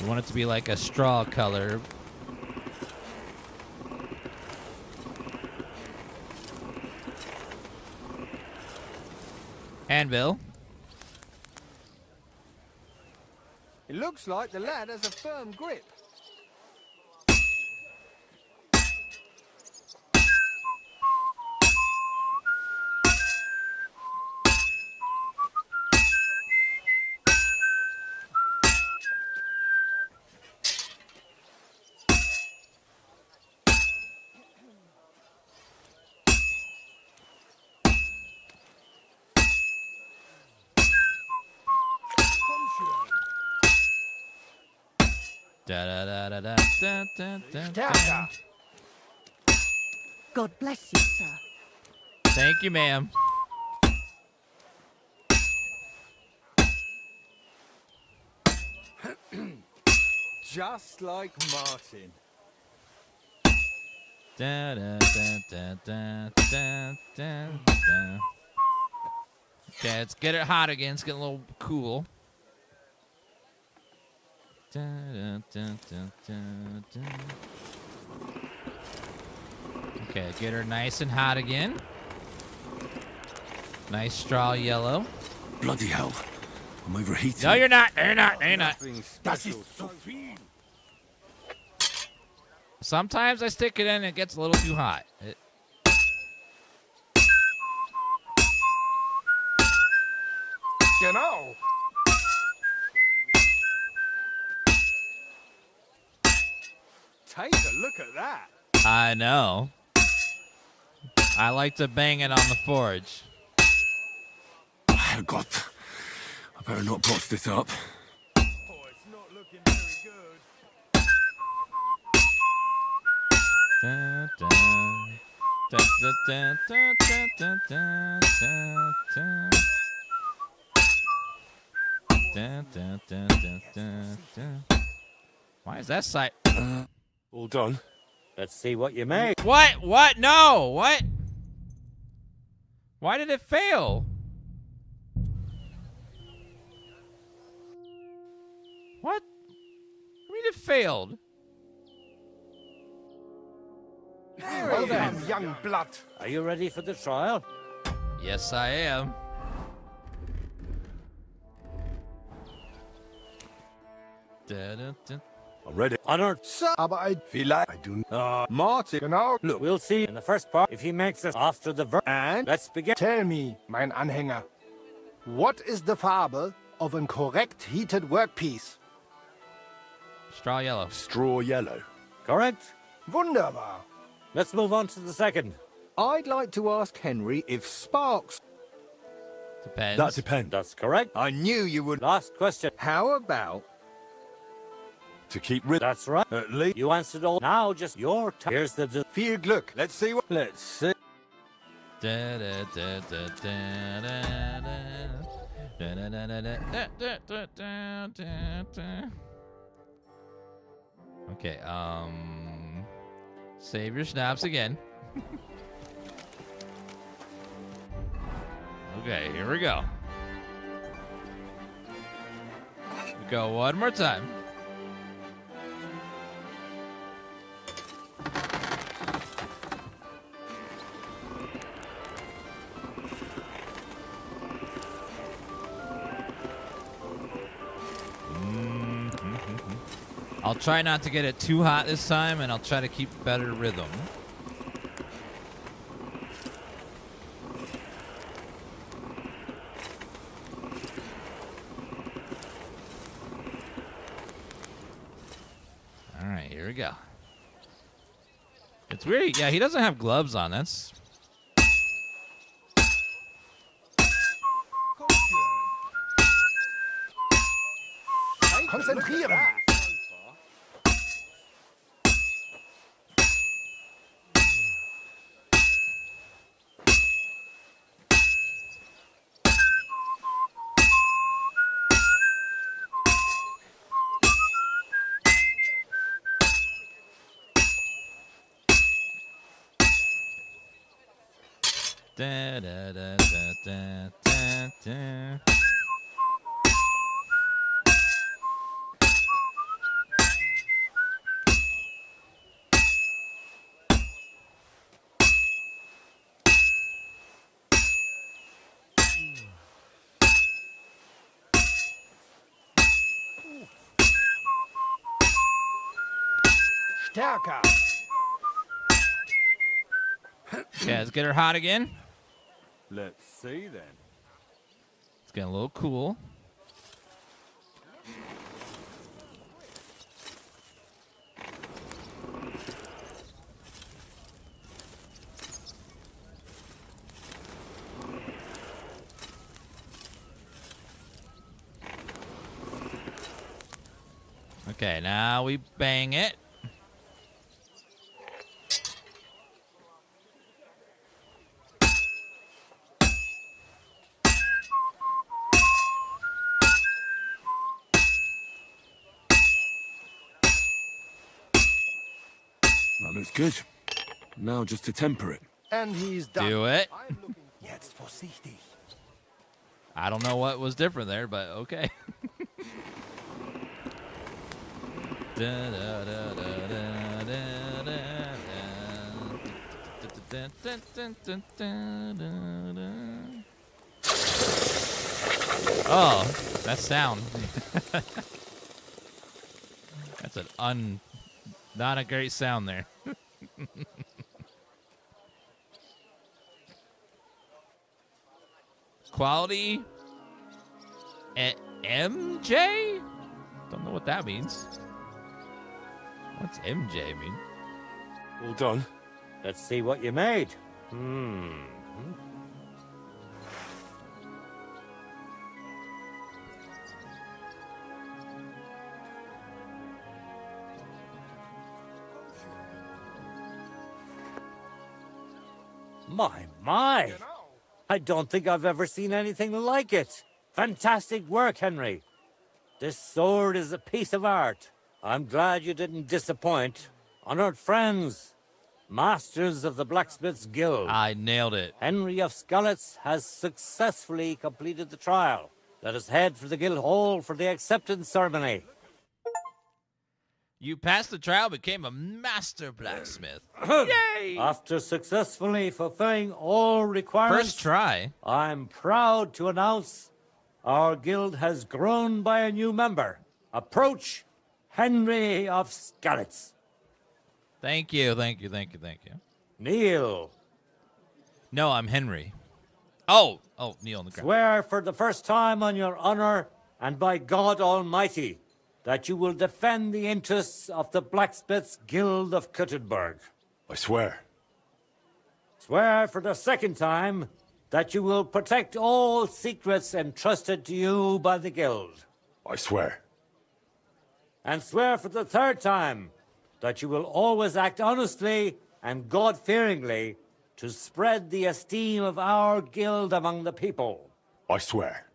You want it to be like a straw color. Anvil. It looks like the lad has a firm grip. Da da da da da da da da. Stärker. God bless you, sir. Thank you, ma'am. Just like Martin. Da da da da da da da da. Okay, let's get it hot again. It's getting a little cool. Da, da, da, da, da, da. Okay, get her nice and hot again. Nice straw yellow. Bloody hell. I'm overheating. No, you're not. You're not. You're not. Nothing Das special. ist zu viel. Sometimes I stick it in and it gets a little too hot. Genau. Take a look at that. I know. I like to bang it on the forge. Herrgott. I better not botch this up. Oh, it's not looking very good. Da, da. Da, da, da, da, da, da, da, da. Da, da, da, da, da, da. Why is that side? All done. Let's see what you make. What? What? No. What? Why did it fail? What? I mean, it failed. Well done, young blood. Are you ready for the trial? Yes, I am. Da, da, da. I'm ready. Honored. Aber Vielleicht. I do Martin. Genau. Look, We'll see in the first part if he makes us after the verse. and Let's begin. Tell me, mein Anhänger, what is the Farbe of a correct heated workpiece? Straw yellow. Straw yellow. Correct? Wunderbar. Let's move on to the second. I'd like to ask Henry if sparks. Depends. That depends. That's correct. I knew you would. Last question. How about To keep rid. That's right. at least You answered all. Now just your turn. Here's the. viel Glück? Let's see what. Let's see. Da, da, da, da, da, da, da. Da, da, da, da, da, da, da, da, da, da. Okay, save your snaps again. Okay, here we go. We go one more time. I'll try not to get it too hot this time, and I'll try to keep better rhythm. All right, here we go. It's weird. Yeah, he doesn't have gloves on. That's... Konzentrieren. Da, da, da, da, da, da, da. Stärker. Okay, let's get her hot again. Let's see then. It's getting a little cool. Okay, now we bang it. That looks good. Now just to temper it. And he's done. Do it. I'm looking Jetzt vorsichtig. I don't know what was different there, but okay. Da, da, da, da, da, da, da, da, da, da, da, da. Oh, that sound. That's not a great sound there. Quality MJ? Don't know what that means. What's MJ mean? All done. Let's see what you made. My. I don't think I've ever seen anything like it. Fantastic work, Henry. This sword is a piece of art. I'm glad you didn't disappoint. Honored friends, masters of the Blacksmith's Guild. I nailed it. Henry of Skalitz has successfully completed the trial. Let us head for the guild hall for the acceptance ceremony. You passed the trial, became a master blacksmith. Yay! After successfully fulfilling all requirements, First try. I'm proud to announce our guild has grown by a new member. Approach Henry of Scarlets. Thank you, thank you, thank you, thank you. Kneel. No, I'm Henry. Oh, kneel on the ground. Swear for the first time on your honor and by God Almighty that you will defend the interests of the Blacksmiths Guild of Kuttenberg. I swear. Swear for the second time that you will protect all secrets entrusted to you by the Guild. I swear. And swear for the third time that you will always act honestly and God-fearingly to spread the esteem of our guild among the people. I swear.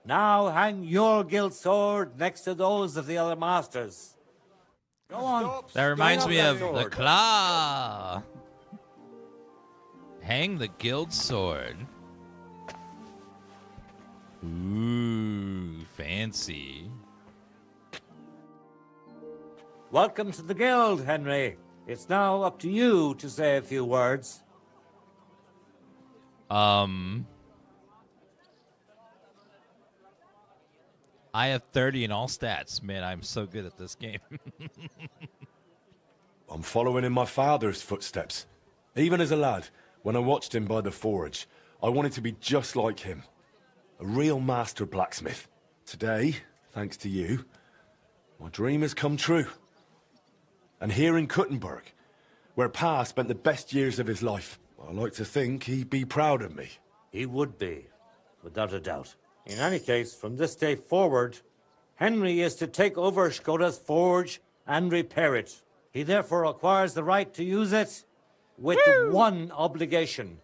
Now hang your guild sword next to those of the other masters. Go on. That reminds me of the sword. claw. Hang the guild sword. Ooh, fancy. Welcome to the guild, Henry. It's now up to you to say a few words. I have 30 in all stats. Man, I'm so good at this game. I'm following in my father's footsteps. Even as a lad, when I watched him by the forge, I wanted to be just like him. A real master blacksmith. Today, thanks to you, my dream has come true. And here in Kuttenberg, where Pa spent the best years of his life, I like to think he'd be proud of me. He would be, without a doubt. In any case, from this day forward, Henry is to take over Skoda's forge and repair it. He therefore acquires the right to use it with one obligation,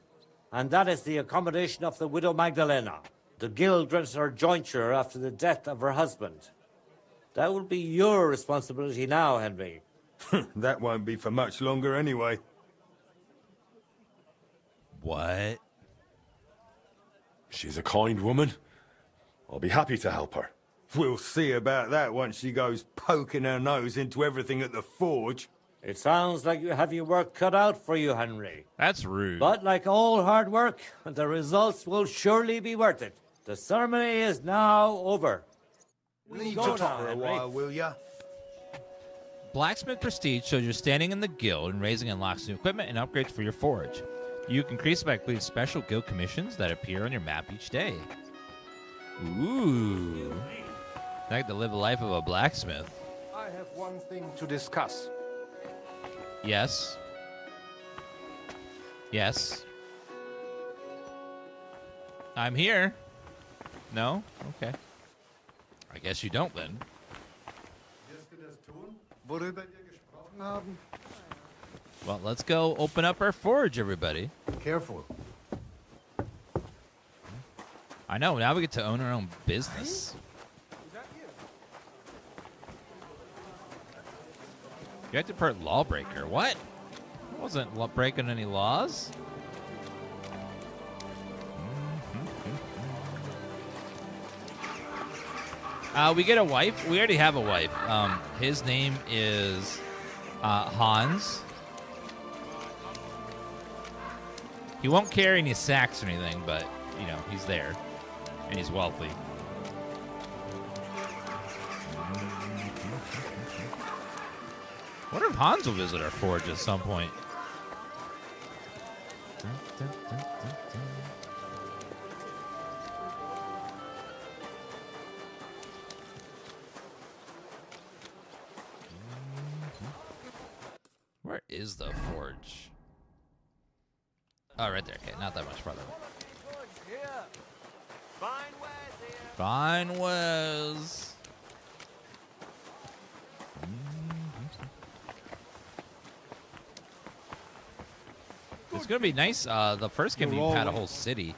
and that is the accommodation of the widow Magdalena. The guild rents her jointure after the death of her husband. That will be your responsibility now, Henry. That won't be for much longer anyway. What? She's a kind woman. I'll be happy to help her. We'll see about that once she goes poking her nose into everything at the forge. It sounds like you have your work cut out for you, Henry. That's rude. But like all hard work, the results will surely be worth it. The ceremony is now over. Leave Go it now, for a Henry. while, will ya? Blacksmith Prestige shows you're standing in the guild and raising unlocks new equipment and upgrades for your forge. You can increase by including special guild commissions that appear on your map each day. Ooh. I like to live a life of a blacksmith. I have one thing to discuss. Yes. Yes. I'm here. No? Okay. I guess you don't then. Wirst du das tun, worüber wir gesprochen haben? Well, let's go open up our forge, everybody. Careful. I know, now we get to own our own business. You have to put lawbreaker. What? I wasn't breaking any laws. We get a wife. We already have a wife. His name is Hans. He won't carry any sacks or anything, but, you know, he's there. And he's wealthy. I wonder if Hans will visit our forge at some point. Where is the forge? Oh, right there. Okay, not that much farther. Fine Wes. It's gonna be nice. The first game you had a whole city,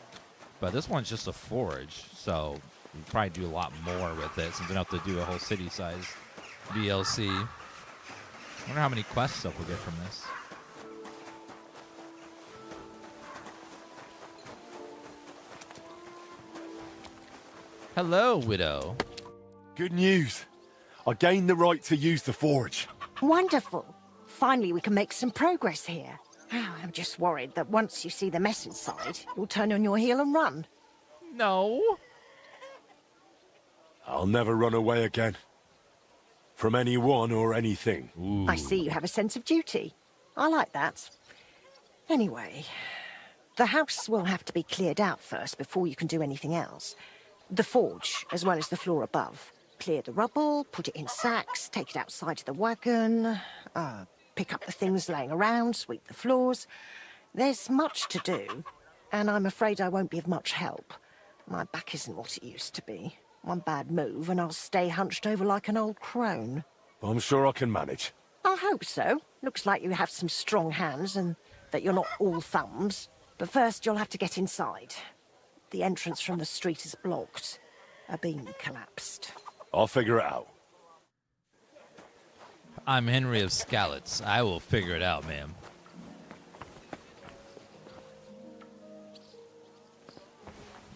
but this one's just a forge, so you probably do a lot more with it since you don't have to do a whole city size DLC. I wonder how many quest stuff we'll get from this. Hello, widow. Good news. I gained the right to use the forge. Wonderful. Finally, we can make some progress here. I'm just worried that once you see the mess inside, you'll turn on your heel and run. No. I'll never run away again. from anyone or anything. I see you have a sense of duty. I like that. Anyway, the house will have to be cleared out first before you can do anything else. The forge, as well as the floor above. Clear the rubble, put it in sacks, take it outside to the wagon, pick up the things laying around, sweep the floors. There's much to do, and I'm afraid I won't be of much help. My back isn't what it used to be. One bad move and I'll stay hunched over like an old crone. I'm sure I can manage. I hope so. Looks like you have some strong hands and that you're not all thumbs. But first you'll have to get inside. The entrance from the street is blocked. A beam collapsed. I'll figure it out. I'm Henry of Skalitz. I will figure it out, ma'am.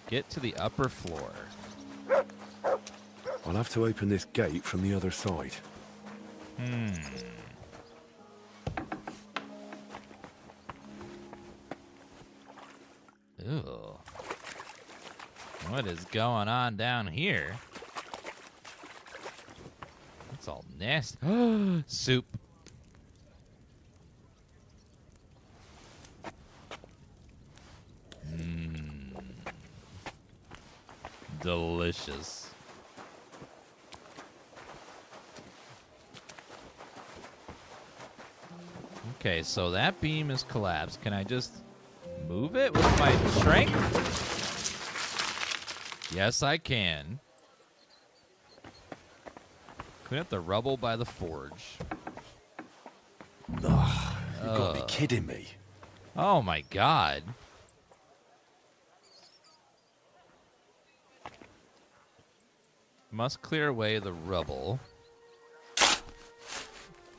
Get to the upper floor. I'll have to open this gate from the other side. Ooh. What is going on down here? It's all nasty. Soup. Delicious. Okay, so that beam is collapsed. Can I just move it with my strength? Yes, I can. Clean up the rubble by the forge. Ugh, you've got to be kidding me. Oh my god. Must clear away the rubble.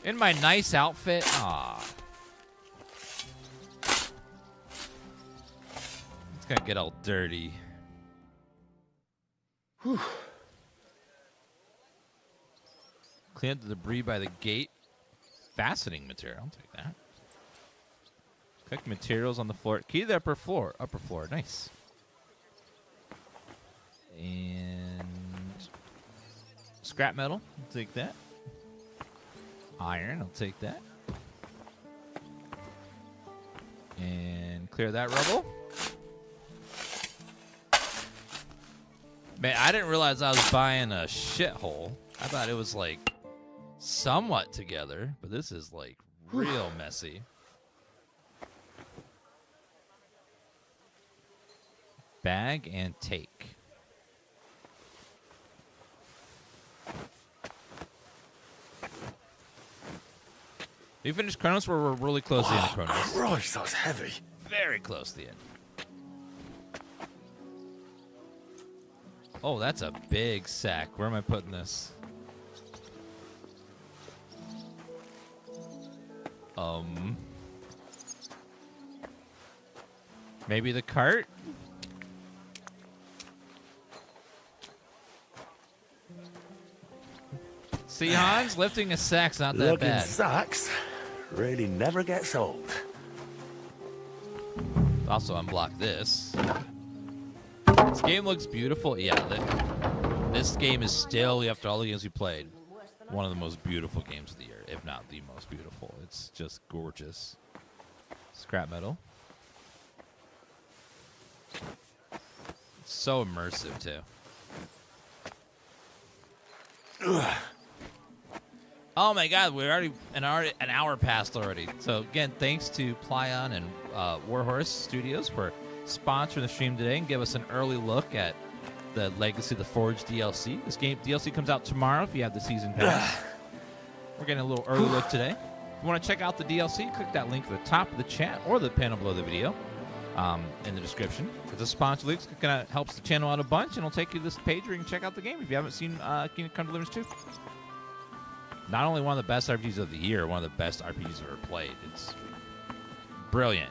In my nice outfit? Aw. It's gonna get all dirty. Whew. Clean up the debris by the gate. Fastening material. I'll take that. Collect materials on the floor. Key to the upper floor. Upper floor. Nice. And scrap metal. I'll take that. Iron. I'll take that. And clear that rubble. Man, I didn't realize I was buying a shithole. I thought it was like somewhat together, but this is like real messy. Bag and take. You finished Kronos, or we're really close to the end of Kronos? Christ, that's heavy. Very close to the end. Oh, that's a big sack. Where am I putting this? Maybe the cart? See, Hans, lifting a sack's not that Lugging bad. sacks really never gets old. Also unblock this. This game looks beautiful. Yeah, this game is still, after all the games we played, one of the most beautiful games of the year, if not the most beautiful. It's just gorgeous. Scrap metal. It's so immersive, too. Oh my god, we're already an hour passed already. So again, thanks to Plyon and Warhorse Studios for sponsoring the stream today and give us an early look at the Legacy of the Forge DLC. This game DLC comes out tomorrow if you have the season pass. We're getting a little early look today. If you want to check out the DLC, click that link at the top of the chat or the panel below the video in the description. It's a sponsor link. It kind of helps the channel out a bunch, and it'll take you to this page where you can check out the game if you haven't seen Kingdom Come Deliverance 2. Not only one of the best RPGs of the year, one of the best RPGs I've ever played. It's brilliant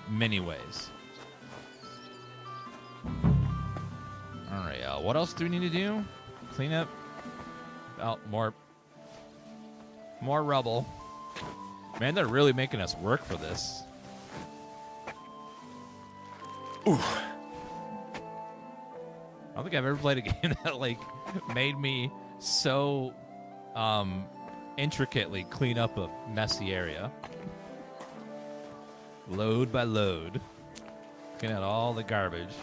in many ways. All right, what else do we need to do? Clean up. Oh, more rubble. Man, they're really making us work for this. Ooh. I don't think I've ever played a game that like made me so intricately clean up a messy area. Load by load. Looking at all the garbage.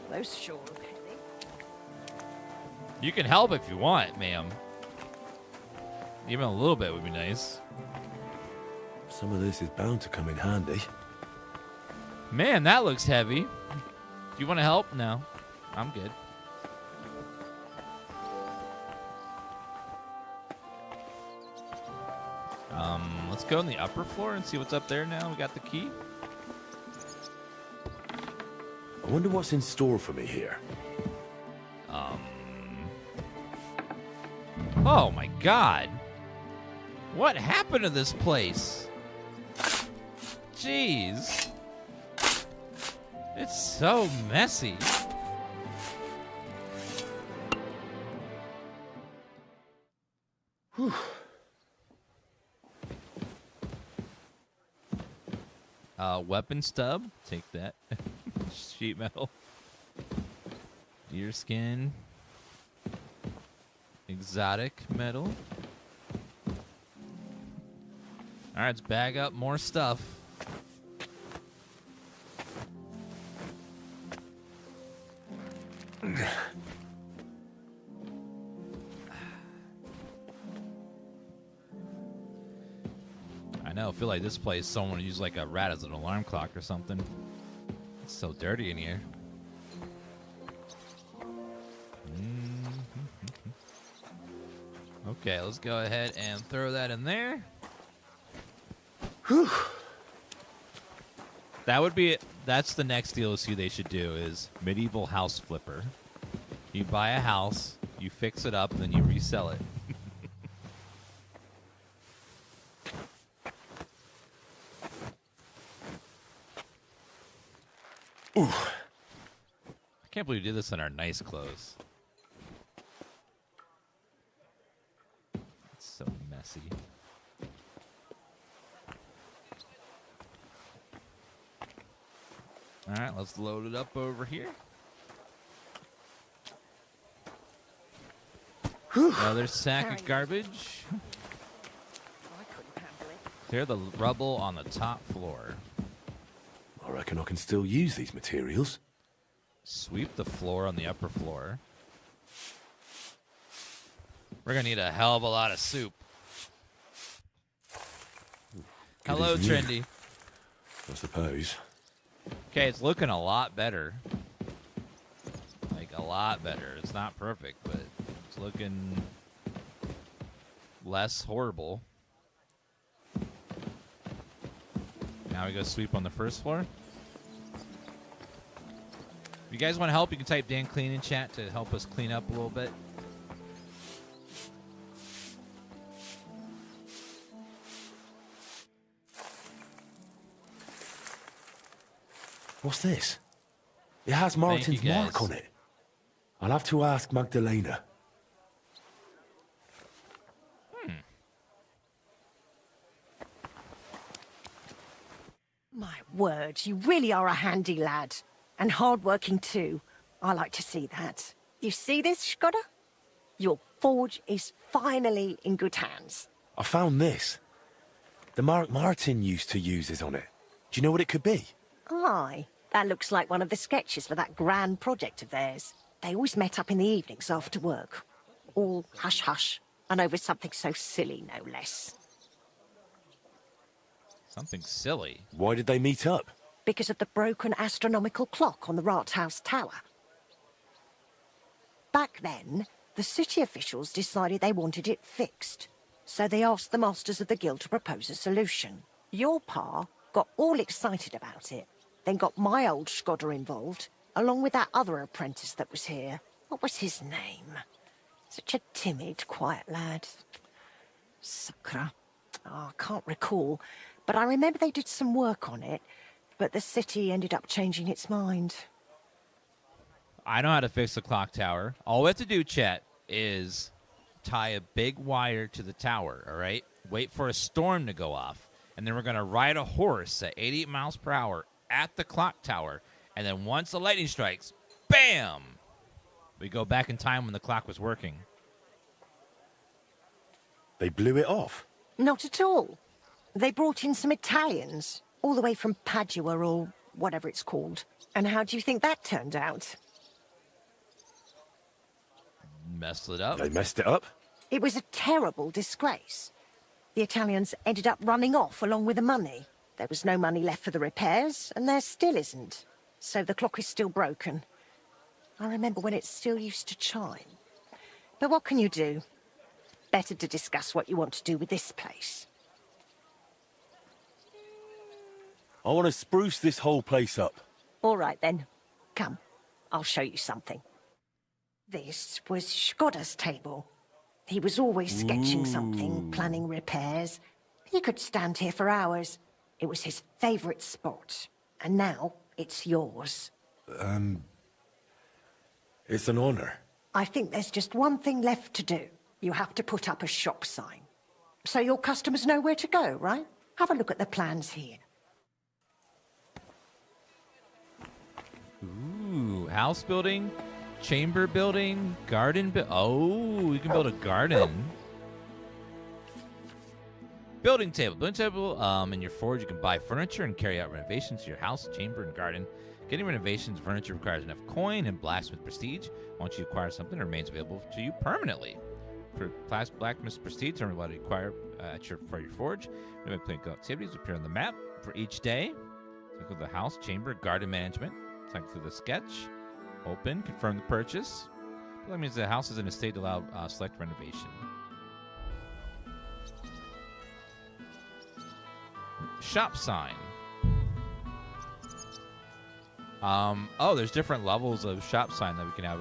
Those sure look heavy. You can help if you want, ma'am. Even a little bit would be nice. Some of this is bound to come in handy. Man, that looks heavy. Do you want to help? No. I'm good. Let's go on the upper floor and see what's up there now. We got the key. I wonder what's in store for me here. Oh my God. What happened to this place? Jeez. It's so messy. Whew. Weapon stub. Take that. Sheet metal. Deer skin. Exotic metal. All right, let's bag up more stuff. I know, I feel like this place someone would use like a rat as an alarm clock or something. It's so dirty in here. Okay, let's go ahead and throw that in there. Whew. That would be, that's the next DLC they should do, is medieval house flipper. You buy a house, you fix it up, and then you resell it. Ooh. I can't believe we did this in our nice clothes. It's so messy. All right, let's load it up over here. Another sack of garbage. I couldn't handle it. Clear the rubble on the top floor. I reckon I can still use these materials. Sweep the floor on the upper floor. We're gonna need a hell of a lot of soup. Hello, as new. Trendy. I suppose. Okay, it's looking a lot better. Like, a lot better. It's not perfect, but it's looking less horrible. Now we go sweep on the first floor. If you guys want to help, you can type Dan Clean in chat to help us clean up a little bit. What's this? It has Martin's guys. mark on it. I'll have to ask Magdalena. My word, you really are a handy lad. And hard-working too. I like to see that. You see this, Skoda? Your forge is finally in good hands. I found this. The mark Martin used to use is on it. Do you know what it could be? Aye, that looks like one of the sketches for that grand project of theirs. They always met up in the evenings after work. All hush-hush, and over something so silly, no less. Something silly. Why did they meet up? Because of the broken astronomical clock on the Rathaus Tower. Back then, the city officials decided they wanted it fixed. So they asked the masters of the guild to propose a solution. Your pa got all excited about it, then got my old Skoda involved, along with that other apprentice that was here. What was his name? Such a timid, quiet lad. Sakra. Oh, I can't recall, but I remember they did some work on it, but the city ended up changing its mind. I know how to fix the clock tower. All we have to do, chat, is tie a big wire to the tower, all right? Wait for a storm to go off, and then we're going to ride a horse at 88 miles per hour at the clock tower, and then once the lightning strikes, bam! We go back in time when the clock was working. They blew it off. Not at all. They brought in some Italians, all the way from Padua or whatever it's called. And how do you think that turned out? Messed it up. They messed it up? It was a terrible disgrace. The Italians ended up running off along with the money. There was no money left for the repairs, and there still isn't. So the clock is still broken. I remember when it still used to chime. But what can you do? Better to discuss what you want to do with this place. I want to spruce this whole place up. All right, then. Come, I'll show you something. This was Skoda's table. He was always sketching something, planning repairs. He could stand here for hours. It was his favourite spot. And now it's yours. It's an honor. I think there's just one thing left to do. You have to put up a shop sign. So your customers know where to go, right? Have a look at the plans here. Ooh, house building, chamber building, garden oh, we can build a garden. Building table. Building table, in your forge, you can buy furniture and carry out renovations to your house, chamber, and garden. Getting renovations furniture requires enough coin and blacksmith prestige. Once you acquire something, it remains available to you permanently. For blacksmith prestige, determine what you acquire for your forge. Renovate activities appear on the map for each day. Look at the house, chamber, garden management. Cycle through the sketch. Open. Confirm the purchase. That means the house is in a state to allow select renovation. Shop sign. Oh, there's different levels of shop sign that we can have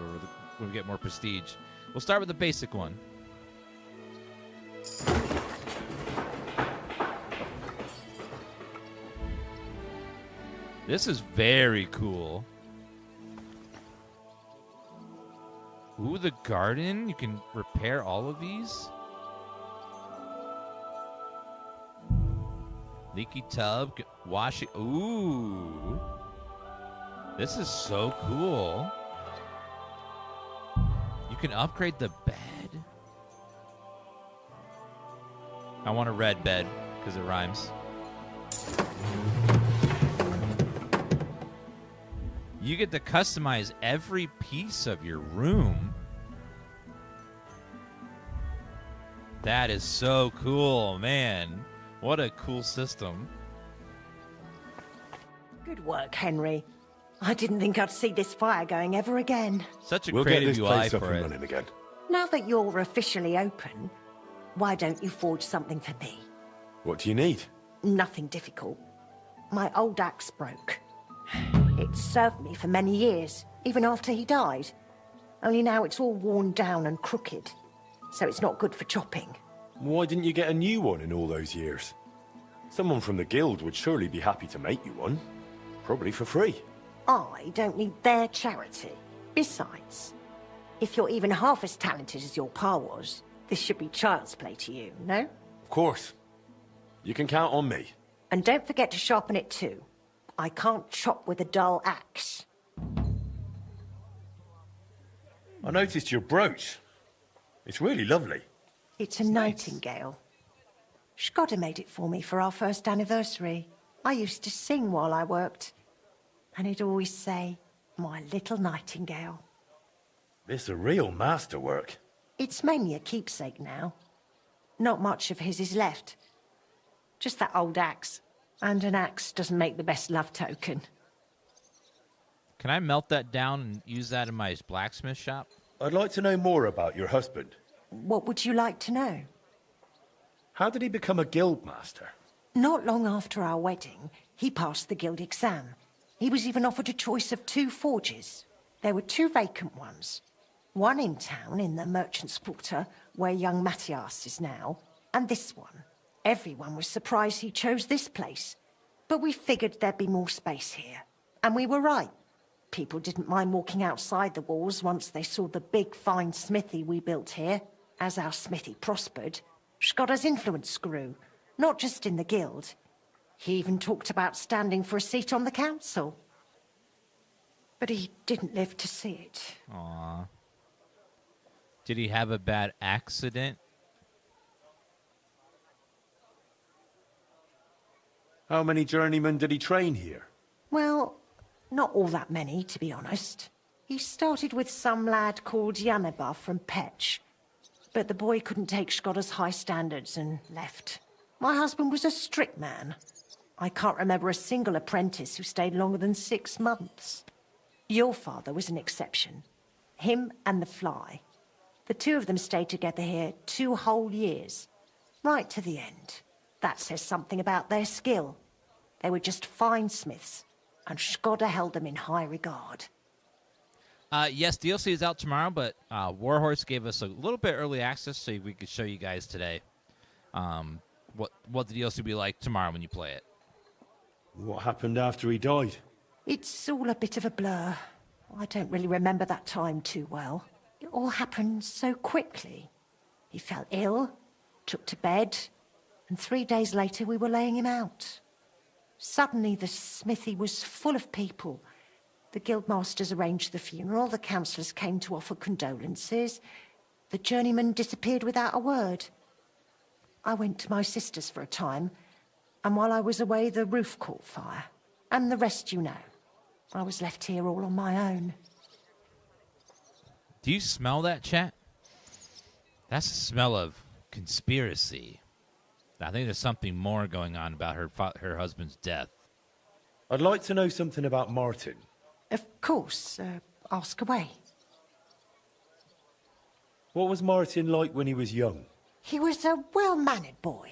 when we get more prestige. We'll start with the basic one. This is very cool. Ooh, the garden. You can repair all of these. Leaky tub. Wash it. Ooh. This is so cool. You can upgrade the bed. I want a red bed because it rhymes. You get to customize every piece of your room. That is so cool, man. What a cool system. Good work, Henry. I didn't think I'd see this fire going ever again. Such a We'll get creative this UI place up for and it. running again. Now that you're officially open, why don't you forge something for me? What do you need? Nothing difficult. My old axe broke. It served me for many years, even after he died. Only now it's all worn down and crooked, so it's not good for chopping. Why didn't you get a new one in all those years? Someone from the guild would surely be happy to make you one. Probably for free. I don't need their charity. Besides, if you're even half as talented as your pa was, this should be child's play to you, no? Of course. You can count on me. And don't forget to sharpen it too. I can't chop with a dull axe. I noticed your brooch. It's really lovely. It's a nightingale. Skoda made it for me for our first anniversary. I used to sing while I worked. And he'd always say, "My little nightingale." It's a real masterwork. It's mainly a keepsake now. Not much of his is left. Just that old axe. And an axe doesn't make the best love token. Can I melt that down and use that in my blacksmith shop? I'd like to know more about your husband. What would you like to know? How did he become a guild master? Not long after our wedding, he passed the guild exam. He was even offered a choice of 2 forges. There were 2 vacant ones. One in town, in the Merchant's Quarter, where young Matthias is now, and this one. Everyone was surprised he chose this place. But we figured there'd be more space here. And we were right. People didn't mind walking outside the walls once they saw the big, fine smithy we built here. As our smithy prospered, Skoda's influence grew, not just in the guild. He even talked about standing for a seat on the council. But he didn't live to see it. Aww. Did he have a bad accident? How many journeymen did he train here? Well, not all that many, to be honest. He started with some lad called Yaneba from Petch, but the boy couldn't take Skoda's high standards and left. My husband was a strict man. I can't remember a single apprentice who stayed longer than 6 months. Your father was an exception. Him and the Fly. The two of them stayed together here 2 whole years, right to the end. That says something about their skill. They were just fine smiths, and Skoda held them in high regard. Yes, DLC is out tomorrow, but Warhorse gave us a little bit early access so we could show you guys today what the DLC will be like tomorrow when you play it. What happened after he died? It's all a bit of a blur. I don't really remember that time too well. It all happened so quickly. He fell ill, took to bed, and 3 days later we were laying him out. Suddenly the smithy was full of people. The guildmasters arranged the funeral, the councillors came to offer condolences. The journeyman disappeared without a word. I went to my sister's for a time, and while I was away the roof caught fire. And the rest you know. I was left here all on my own. Do you smell that, chat? That's the smell of conspiracy. I think there's something more going on about her husband's death. I'd like to know something about Martin. Of course, ask away. What was Martin like when he was young? He was a well-mannered boy.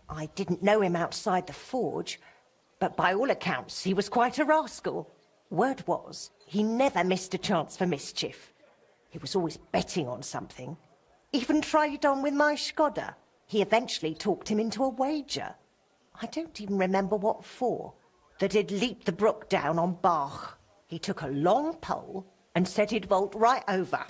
I didn't know him outside the forge, but by all accounts he was quite a rascal. Word was, he never missed a chance for mischief. He was always betting on something. Even tried it on with my Skoda. He eventually talked him into a wager. I don't even remember what for. That he'd leap the brook down on Bach. He took a long pole and said he'd vault right over.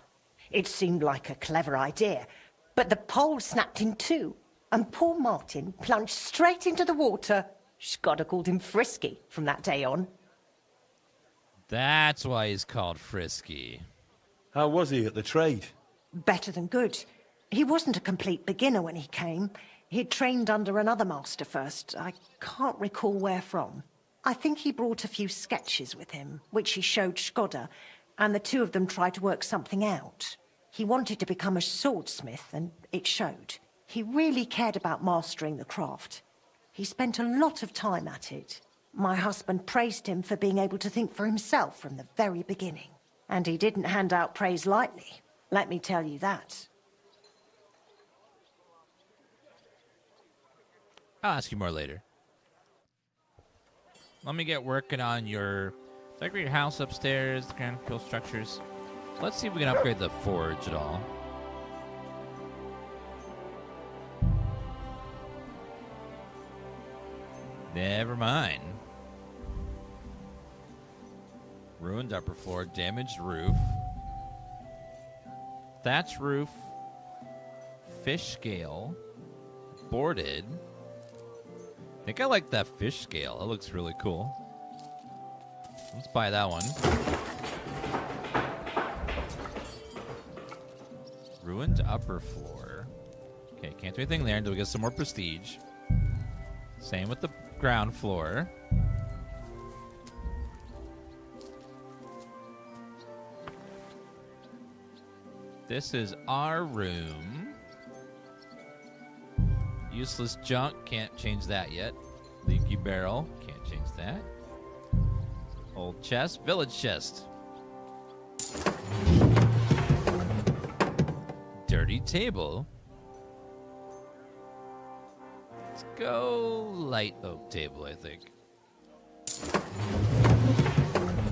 It seemed like a clever idea, but the pole snapped in two, and poor Martin plunged straight into the water. Skoda called him Frisky from that day on. That's why he's called Frisky. How was he at the trade? Better than good. He wasn't a complete beginner when he came. He'd trained under another master first. I can't recall where from. I think he brought a few sketches with him, which he showed Skoda, and the two of them tried to work something out. He wanted to become a swordsmith, and it showed. He really cared about mastering the craft. He spent a lot of time at it. My husband praised him for being able to think for himself from the very beginning. And he didn't hand out praise lightly, let me tell you that. I'll ask you more later. Let me get working on your decorate your house upstairs, the grand build structures. Let's see if we can upgrade the forge at all. Never mind. Ruined upper floor, damaged roof. Thatch roof. Fish scale. Boarded. I think I like that fish scale. That looks really cool. Let's buy that one. Ruined upper floor. Okay, can't do anything there until we get some more prestige. Same with the ground floor. This is our room. Useless junk, can't change that yet. Leaky barrel, can't change that. Old chest, village chest. Dirty table. Let's go light oak table, I think.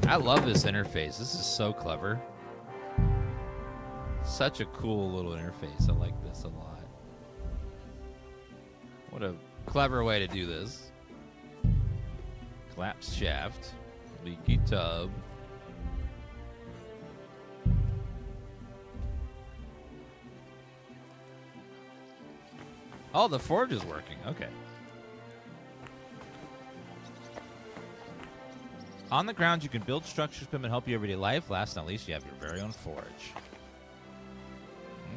I love this interface. This is so clever. Such a cool little interface. I like this a lot. What a clever way to do this. Collapsed shaft. Leaky tub. Oh, the forge is working. Okay. On the ground, you can build structures, equipment, help your everyday life. Last but not least, you have your very own forge.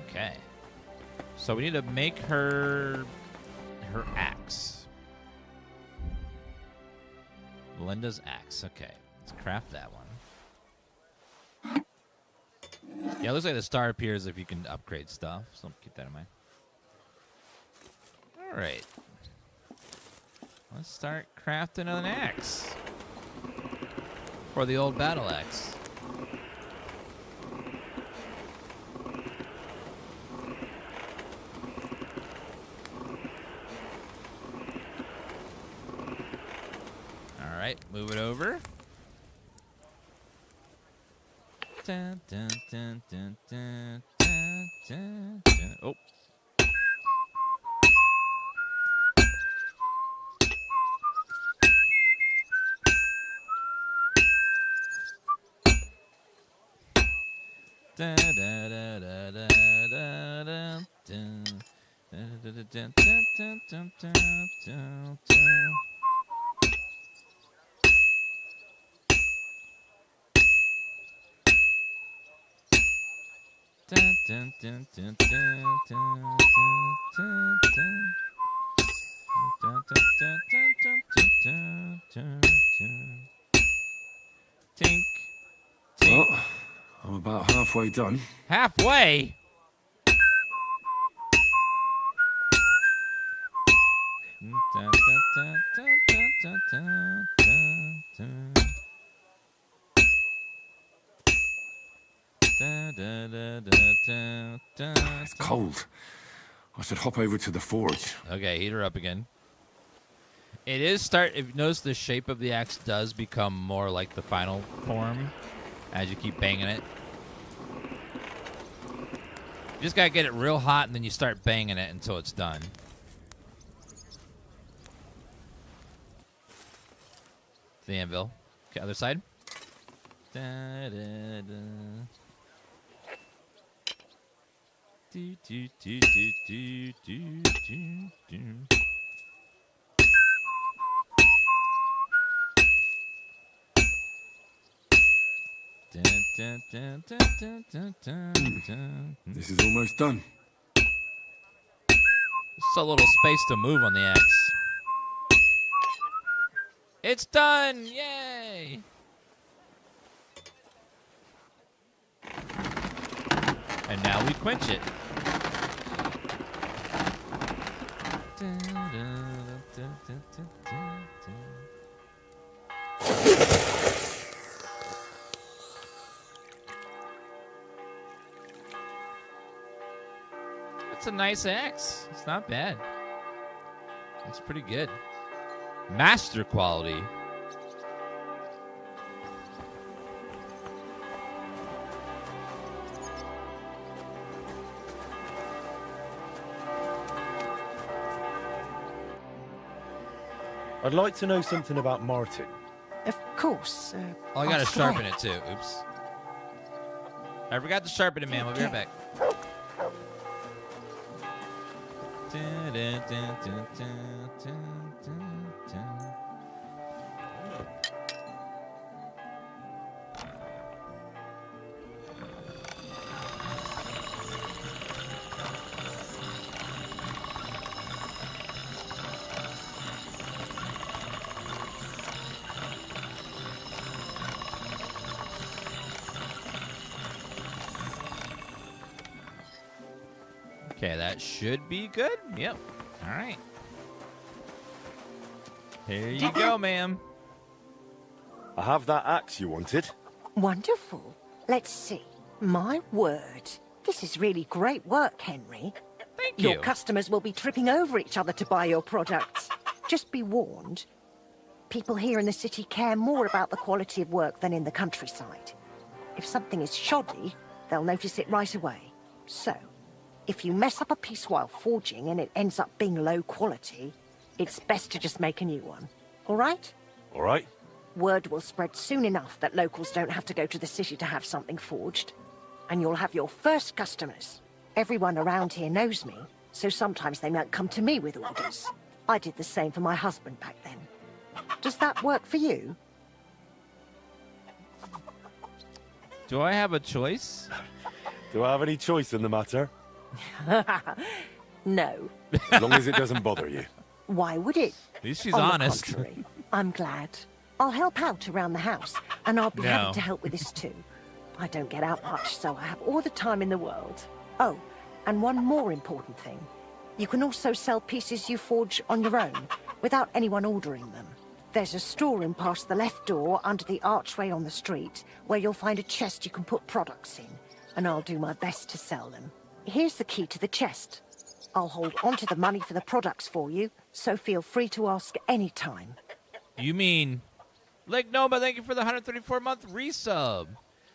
Okay. So we need to make her axe. Glinda's axe. Okay, let's craft that one. Yeah, it looks like the star appears if you can upgrade stuff, so keep that in mind. All right. Let's start crafting an axe. For the old battle axe. All right, move it over. Dun, dun, dun, dun, dun, dun, dun, dun. Oh. Da, da, da, da, da, da, da, dun. Da, da, da, dun, dun, dun, dun, dun, dun, dun. Dun, dun, dun, dun, dun, dun, dun, dun, dun. Dun, dun, dun, dun, dun, dun, dun, dun. Tink. Tink. Well, I'm about halfway done. Halfway? Dun, dun, dun, dun, dun, dun, dun, dun, dun. Da, da, da, da, da, da, It's cold. I should hop over to the forge. Okay, heat her up again. It is if you notice, the shape of the axe does become more like the final form as you keep banging it. You just gotta get it real hot and then you start banging it until it's done. The anvil. Okay, other side. Da, da, da. Do, do, do, do, do, do, do, do. Dun, dun, dun, dun, dun, dun, dun, dun. This is almost done. Just a little space to move on the axe. It's done! Yay! And now we quench it. Dun, dun, dun, dun, dun, dun, dun. That's a nice axe. It's not bad. It's pretty good. Master quality. I'd like to know something about Martin. Of course. Oh, I gotta ask sharpen away. it too. Oops. I forgot to sharpen it, man. We'll be right back. Dun, dun, dun, dun, dun, dun, dun, dun. Okay, that should be good. Yep. All right. Here you go, ma'am. I have that axe you wanted. Wonderful. Let's see. My word. This is really great work, Henry. Thank you. Your customers will be tripping over each other to buy your products. Just be warned. People here in the city care more about the quality of work than in the countryside. If something is shoddy, they'll notice it right away. So, if you mess up a piece while forging and it ends up being low quality, it's best to just make a new one. All right? All right. Word will spread soon enough that locals don't have to go to the city to have something forged. And you'll have your first customers. Everyone around here knows me, so sometimes they might come to me with orders. I did the same for my husband back then. Does that work for you? Do I have a choice? Do I have any choice in the matter? No. As long as it doesn't bother you. Why would it? At least she's On the honest. contrary, I'm glad. I'll help out around the house, and I'll be No. happy to help with this too. I don't get out much, so I have all the time in the world. Oh, and one more important thing. You can also sell pieces you forge on your own, without anyone ordering them. There's a storeroom past the left door under the archway on the street, where you'll find a chest you can put products in, and I'll do my best to sell them. Here's the key to the chest. I'll hold onto the money for the products for you, so feel free to ask any time. You mean, Lake Noma, thank you for the 134-month resub.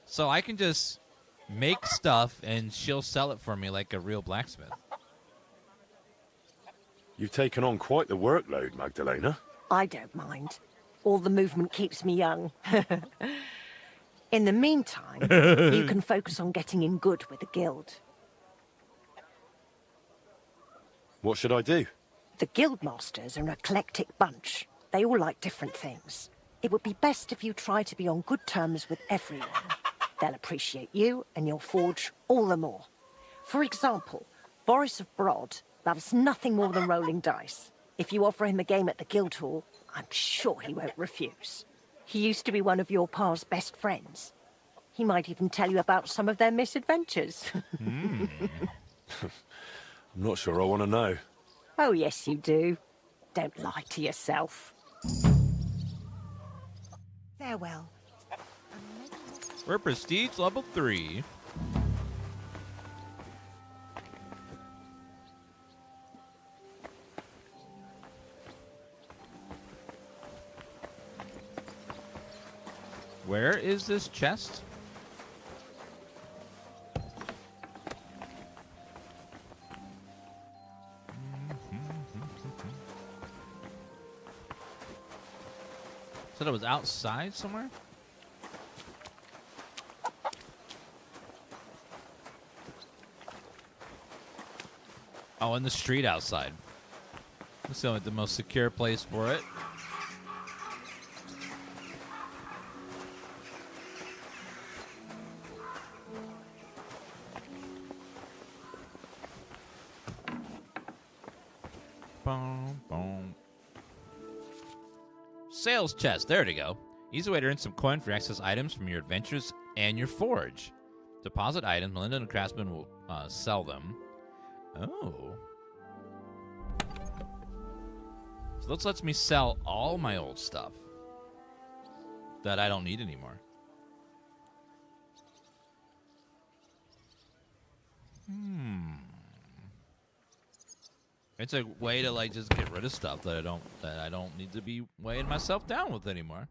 So I can just make stuff and she'll sell it for me like a real blacksmith. You've taken on quite the workload, Magdalena. I don't mind. All the movement keeps me young. In the meantime, you can focus on getting in good with the guild. What should I do? The guildmasters are an eclectic bunch. They all like different things. It would be best if you try to be on good terms with everyone. They'll appreciate you, and you'll forge all the more. For example, Boris of Brod loves nothing more than rolling dice. If you offer him a game at the guild hall, I'm sure he won't refuse. He used to be one of your pa's best friends. He might even tell you about some of their misadventures. I'm not sure I want to know. Oh, yes, you do. Don't lie to yourself. Farewell. We're prestige level 3. Where is this chest? Said it was outside somewhere? Oh, in the street outside. That's the most secure place for it. Boom, boom. Sales chest. There we go. Easy way to earn some coin for access items from your adventures and your forge. Deposit items. Melinda and Craftsman will sell them. Oh. So this lets me sell all my old stuff that I don't need anymore. It's a way to like just get rid of stuff that I don't need to be weighing myself down with anymore.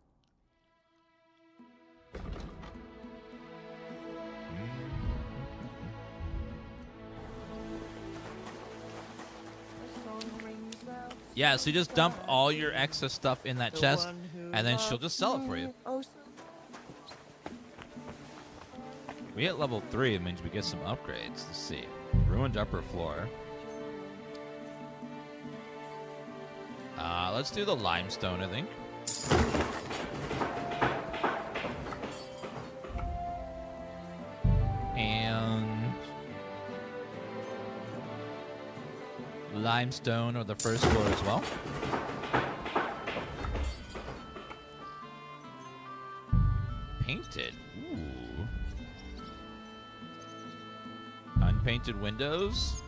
Yeah, so you just dump all your excess stuff in that chest, and then she'll just sell it for you. We hit level 3, it means we get some upgrades. Let's see. Ruined upper floor. Let's do the limestone, I think. And limestone on the first floor as well. Painted. Ooh. Unpainted windows.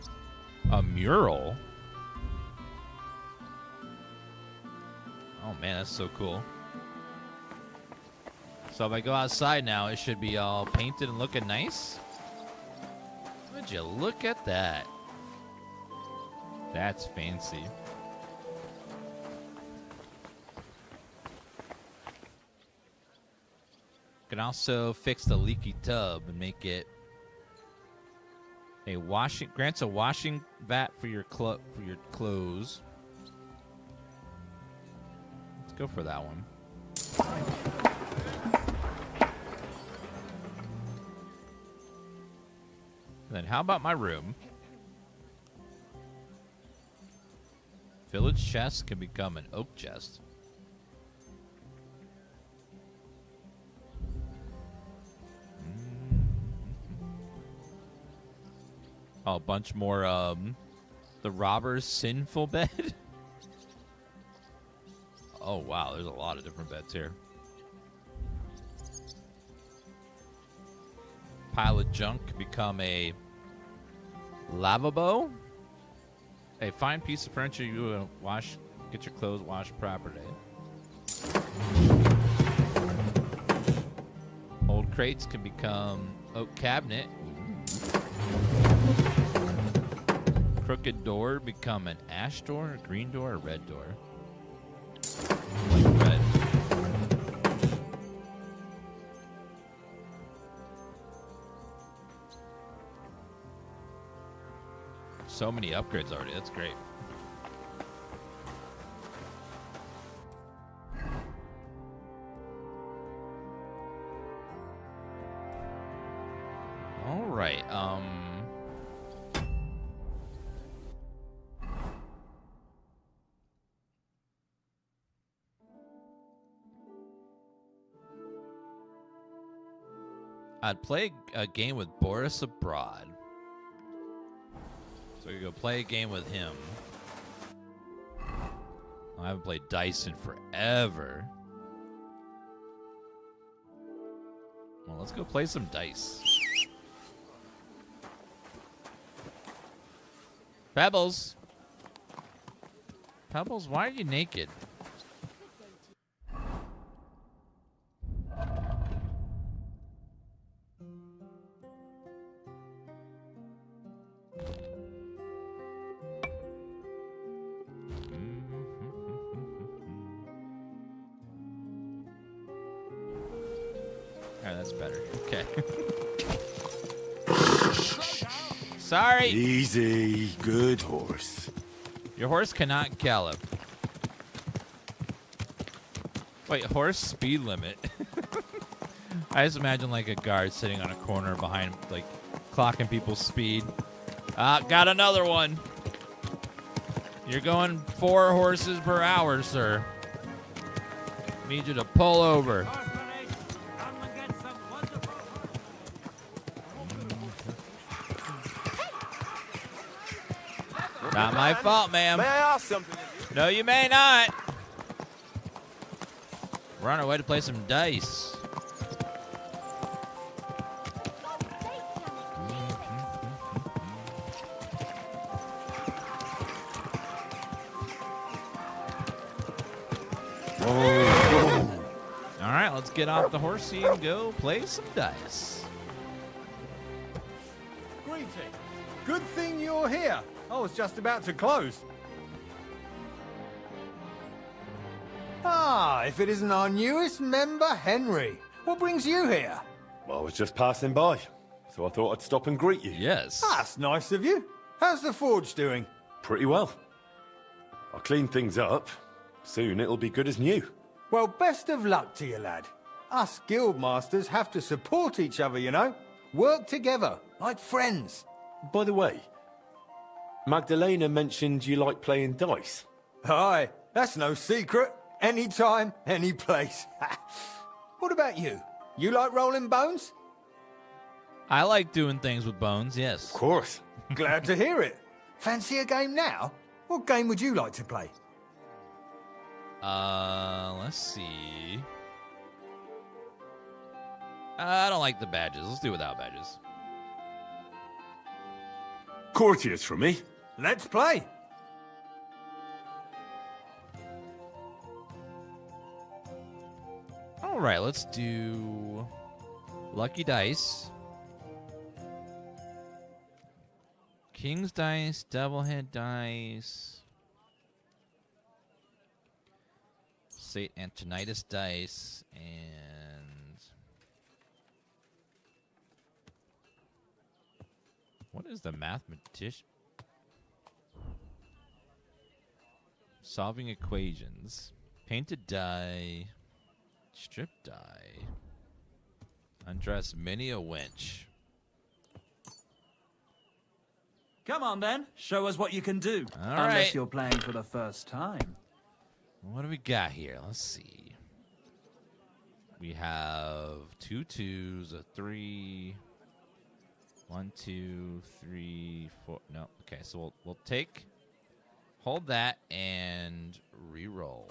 A mural. Oh man, that's so cool. So if I go outside now, it should be all painted and looking nice. Would you look at that? That's fancy. Can also fix the leaky tub and make it a washing, grants a washing vat for your clothes. Let's go for that one. And then how about my room? Village chest can become an oak chest. Oh, a bunch more the robber's sinful bed. Oh, wow. There's a lot of different beds here. Pile of junk can become a lavabo. A fine piece of furniture you will wash, get your clothes washed properly. Old crates can become oak cabinet. Crooked door become an ash door, a green door, a red door. Like red. So many upgrades already. That's great. All right. I'd play a game with Boris abroad. So we go play a game with him. I haven't played dice in forever. Well, let's go play some dice. Pebbles. Pebbles, why are you naked? Alright, that's better. Okay. Sorry. Easy. Good horse. Your horse cannot gallop. Wait, horse speed limit. I just imagine like a guard sitting on a corner behind, like, clocking people's speed. Got another one. You're going 4 horses per hour, sir. Need you to pull over. Not my fault, ma'am. May I ask something? No, you may not. We're on our way to play some dice. All right, let's get off the horsey and go play some dice. Greeting. Good thing you're here. I was just about to close. Ah, if it isn't our newest member, Henry. What brings you here? Well, I was just passing by, so I thought I'd stop and greet you. Yes. That's nice of you. How's the forge doing? Pretty well. I cleaned things up. Soon it'll be good as new. Well, best of luck to you, lad. Us guildmasters have to support each other, you know? Work together, like friends. By the way, Magdalena mentioned you like playing dice. Aye, that's no secret. Anytime, any place. What about you? You like rolling bones? I like doing things with bones, yes. Of course. Glad to hear it. Fancy a game now? What game would you like to play? Let's see. I don't like the badges. Let's do without badges. Courtiers for me. Let's play. All right, let's do lucky dice. King's dice, devil head dice. St. Antonitis dice, and what is the mathematician? Solving equations. Painted die. Strip die. Undress many a wench. Come on, then. Show us what you can do. All Unless right. you're playing for the first time. What do we got here? Let's see. We have 2 2s, a 3. 1, 2, 3, 4. No. Okay, so we'll take, hold that, and re-roll.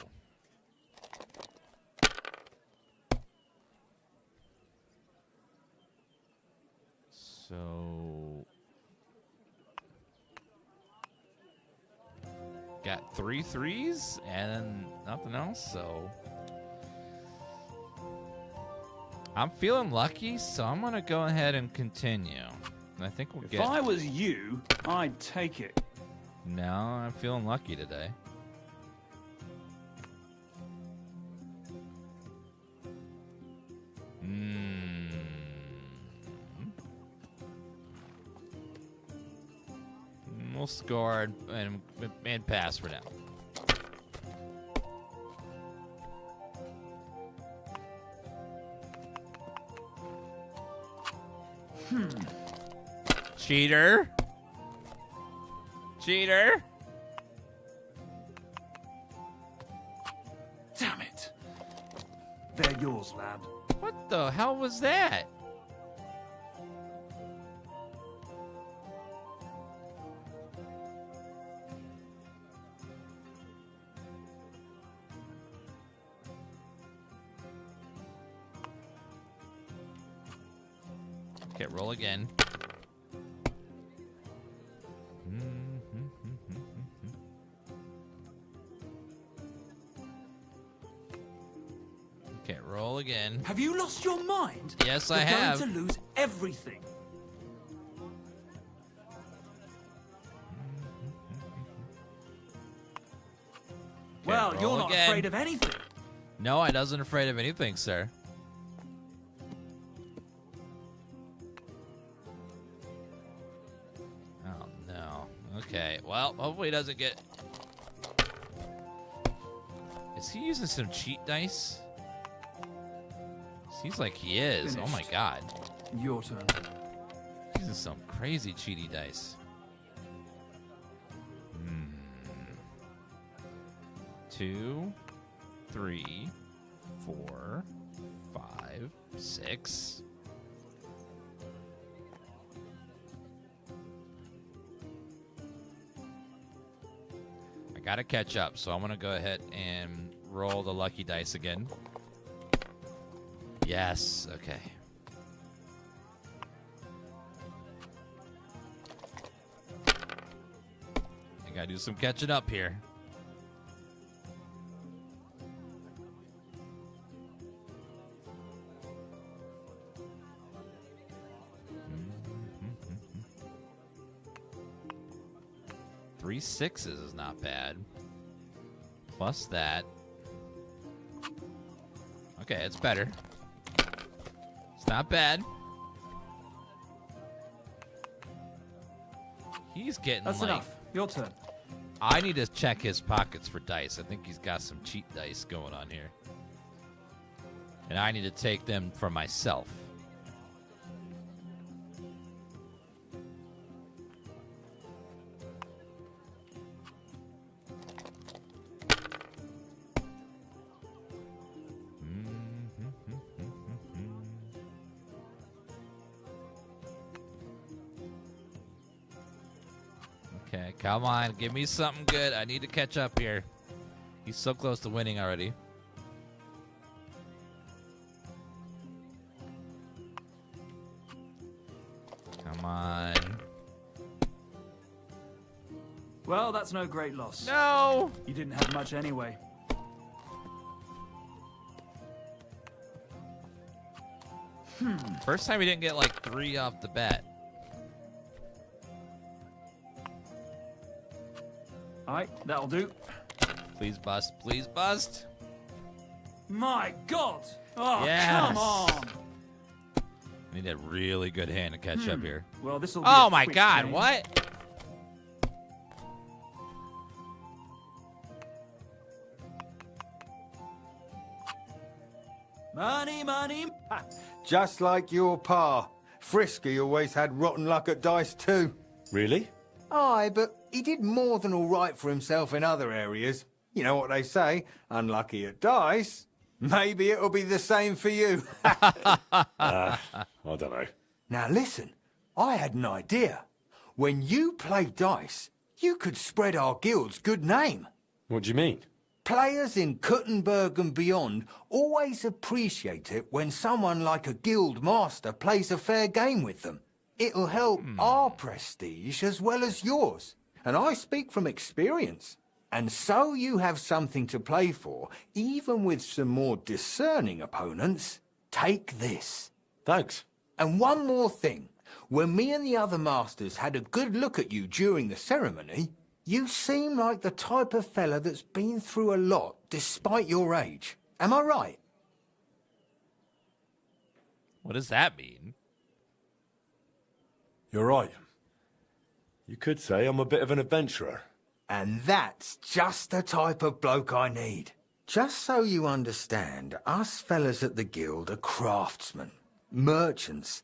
So... got 3 threes and nothing else, so... I'm feeling lucky, so I'm going to go ahead and continue. I think we'll get... If I was you, I'd take it. No, I'm feeling lucky today. We'll score and pass for now. Cheater. Cheater. Damn it. They're yours, lad. What the hell was that? Okay, roll again. Okay, roll again. Have you lost your mind? Yes, You're I have. going to lose everything. Well, roll you're not again. afraid of anything. No, I wasn't afraid of anything, sir. Oh, no. Okay, well, hopefully he doesn't get... Is he using some cheat dice? Seems like he is. Oh, my Finished. God. Your turn. He's using some crazy cheaty dice. 2, 3, 4, 5, 6. I gotta catch up, so I'm gonna go ahead and roll the lucky dice again. Yes, okay. I gotta do some catching up here. Three sixes is not bad. Plus that. Okay, it's better. It's not bad. He's getting That's like... enough. Your turn. I need to check his pockets for dice. I think he's got some cheat dice going on here. And I need to take them for myself. Okay, come on. Give me something good. I need to catch up here. He's so close to winning already. Come on. Well, that's no great loss. No! You didn't have much anyway. First time we didn't get like 3 off the bat. Alright, that'll do. Please bust. Please bust. My God! Oh, Yes. come on! I need a really good hand to catch up here. Well, this will be Oh a my quick God, game. what? Money, money. Just like your pa. Frisky always had rotten luck at dice too. Really? Aye, but he did more than all right for himself in other areas. You know what they say, unlucky at dice. Maybe it'll be the same for you. I don't know. Now listen, I had an idea. When you play dice, you could spread our guild's good name. What do you mean? Players in Kuttenberg and beyond always appreciate it when someone like a guild master plays a fair game with them. It'll help our prestige as well as yours. And I speak from experience. And so you have something to play for, even with some more discerning opponents. Take this. Thanks. And one more thing. When me and the other masters had a good look at you during the ceremony, you seem like the type of fella that's been through a lot despite your age. Am I right? What does that mean? You're right. You could say I'm a bit of an adventurer. And that's just the type of bloke I need. Just so you understand, us fellas at the guild are craftsmen, merchants.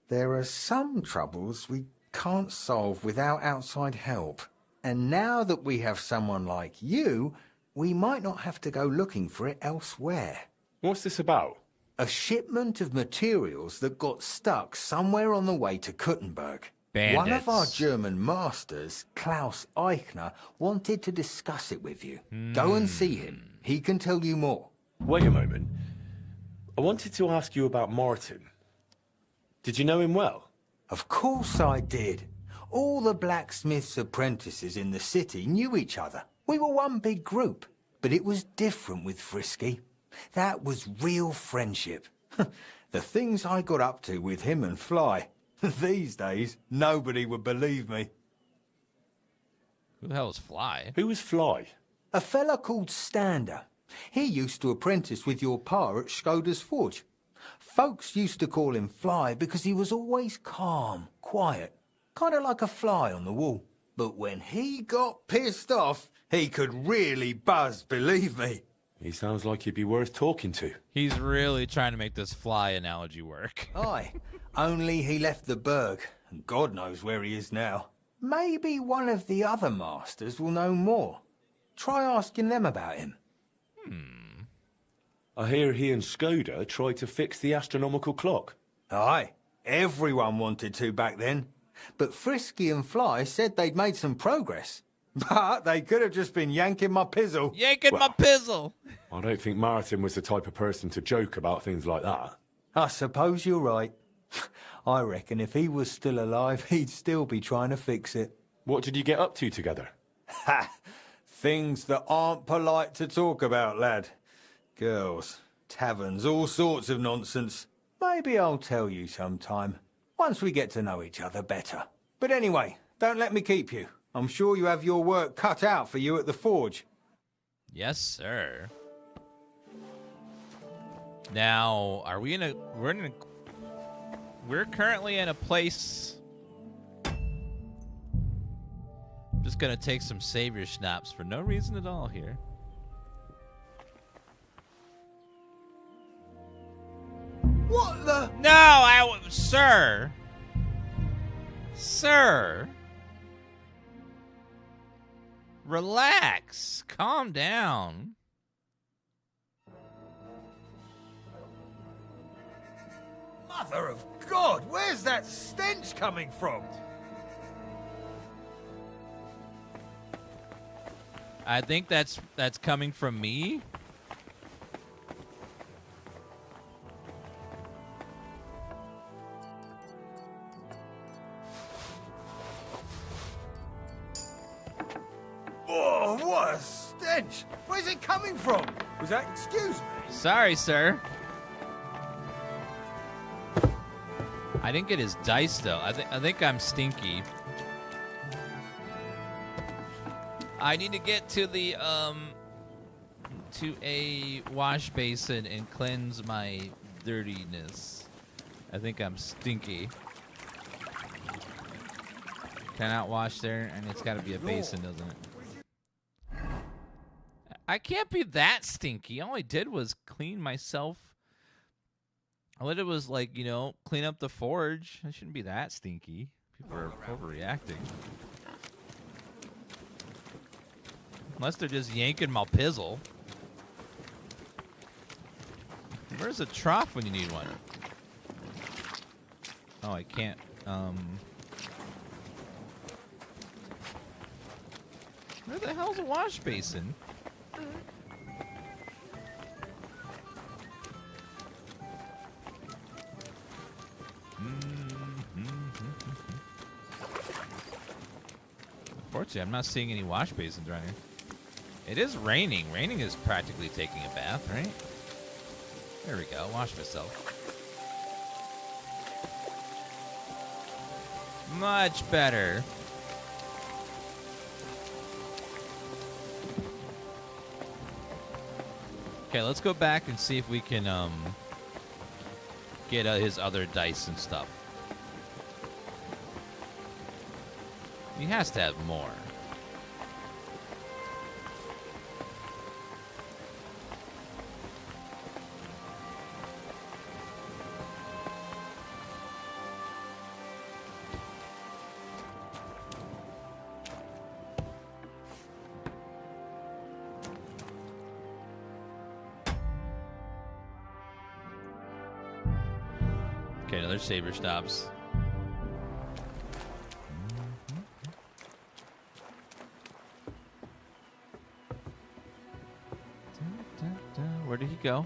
There are some troubles we can't solve without outside help. And now that we have someone like you, we might not have to go looking for it elsewhere. What's this about? A shipment of materials that got stuck somewhere on the way to Kuttenberg. One of our German masters, Klaus Eichner, wanted to discuss it with you. Go and see him. He can tell you more. Wait a moment. I wanted to ask you about Martin. Did you know him well? Of course I did. All the blacksmith's apprentices in the city knew each other. We were one big group. But it was different with Frisky. That was real friendship. The things I got up to with him and Fly. These days, nobody would believe me. Who the hell is Fly? Who was Fly? A fella called Stander. He used to apprentice with your pa at Skoda's Forge. Folks used to call him Fly because he was always calm, quiet, kind of like a fly on the wall. But when he got pissed off, he could really buzz, believe me. He sounds like he'd be worth talking to. He's really trying to make this Fly analogy work. Aye, only he left the burg, and God knows where he is now. Maybe one of the other masters will know more. Try asking them about him. I hear he and Skoda tried to fix the astronomical clock. Aye, everyone wanted to back then. But Frisky and Fly said they'd made some progress. But they could have just been yanking my pizzle. Yanking my pizzle! I don't think Martin was the type of person to joke about things like that. I suppose you're right. I reckon if he was still alive, he'd still be trying to fix it. What did you get up to together? Ha! Things that aren't polite to talk about, lad. Girls, taverns, all sorts of nonsense. Maybe I'll tell you sometime, once we get to know each other better. But anyway, don't let me keep you. I'm sure you have your work cut out for you at the forge. Yes, sir. Now, are we in a... We're currently in a place... I'm just gonna take some savior schnapps for no reason at all here. What the... No, sir! Sir! Relax. Calm down. Mother of God, where's that stench coming from? I think that's coming from me. Oh, what a stench! Where's it coming from? Was that... excuse me? Sorry, sir. I didn't get his dice, though. I think I'm stinky. I need to get to the, to a wash basin and cleanse my dirtiness. I think I'm stinky. Cannot wash there, and it's got to be a basin, doesn't it? I can't be that stinky. All I did was clean myself. All I did was, like, you know, clean up the forge. I shouldn't be that stinky. People are overreacting. Unless they're just yanking my pizzle. Where's a trough when you need one? Oh, I can't. Where the hell's a wash basin? unfortunately, I'm not seeing any wash basins around here. It is raining. Raining is practically taking a bath, right? There we go. Wash myself. Much better. Okay, let's go back and see if we can get his other dice and stuff. He has to have more. Okay, another saber stops. Where did he go?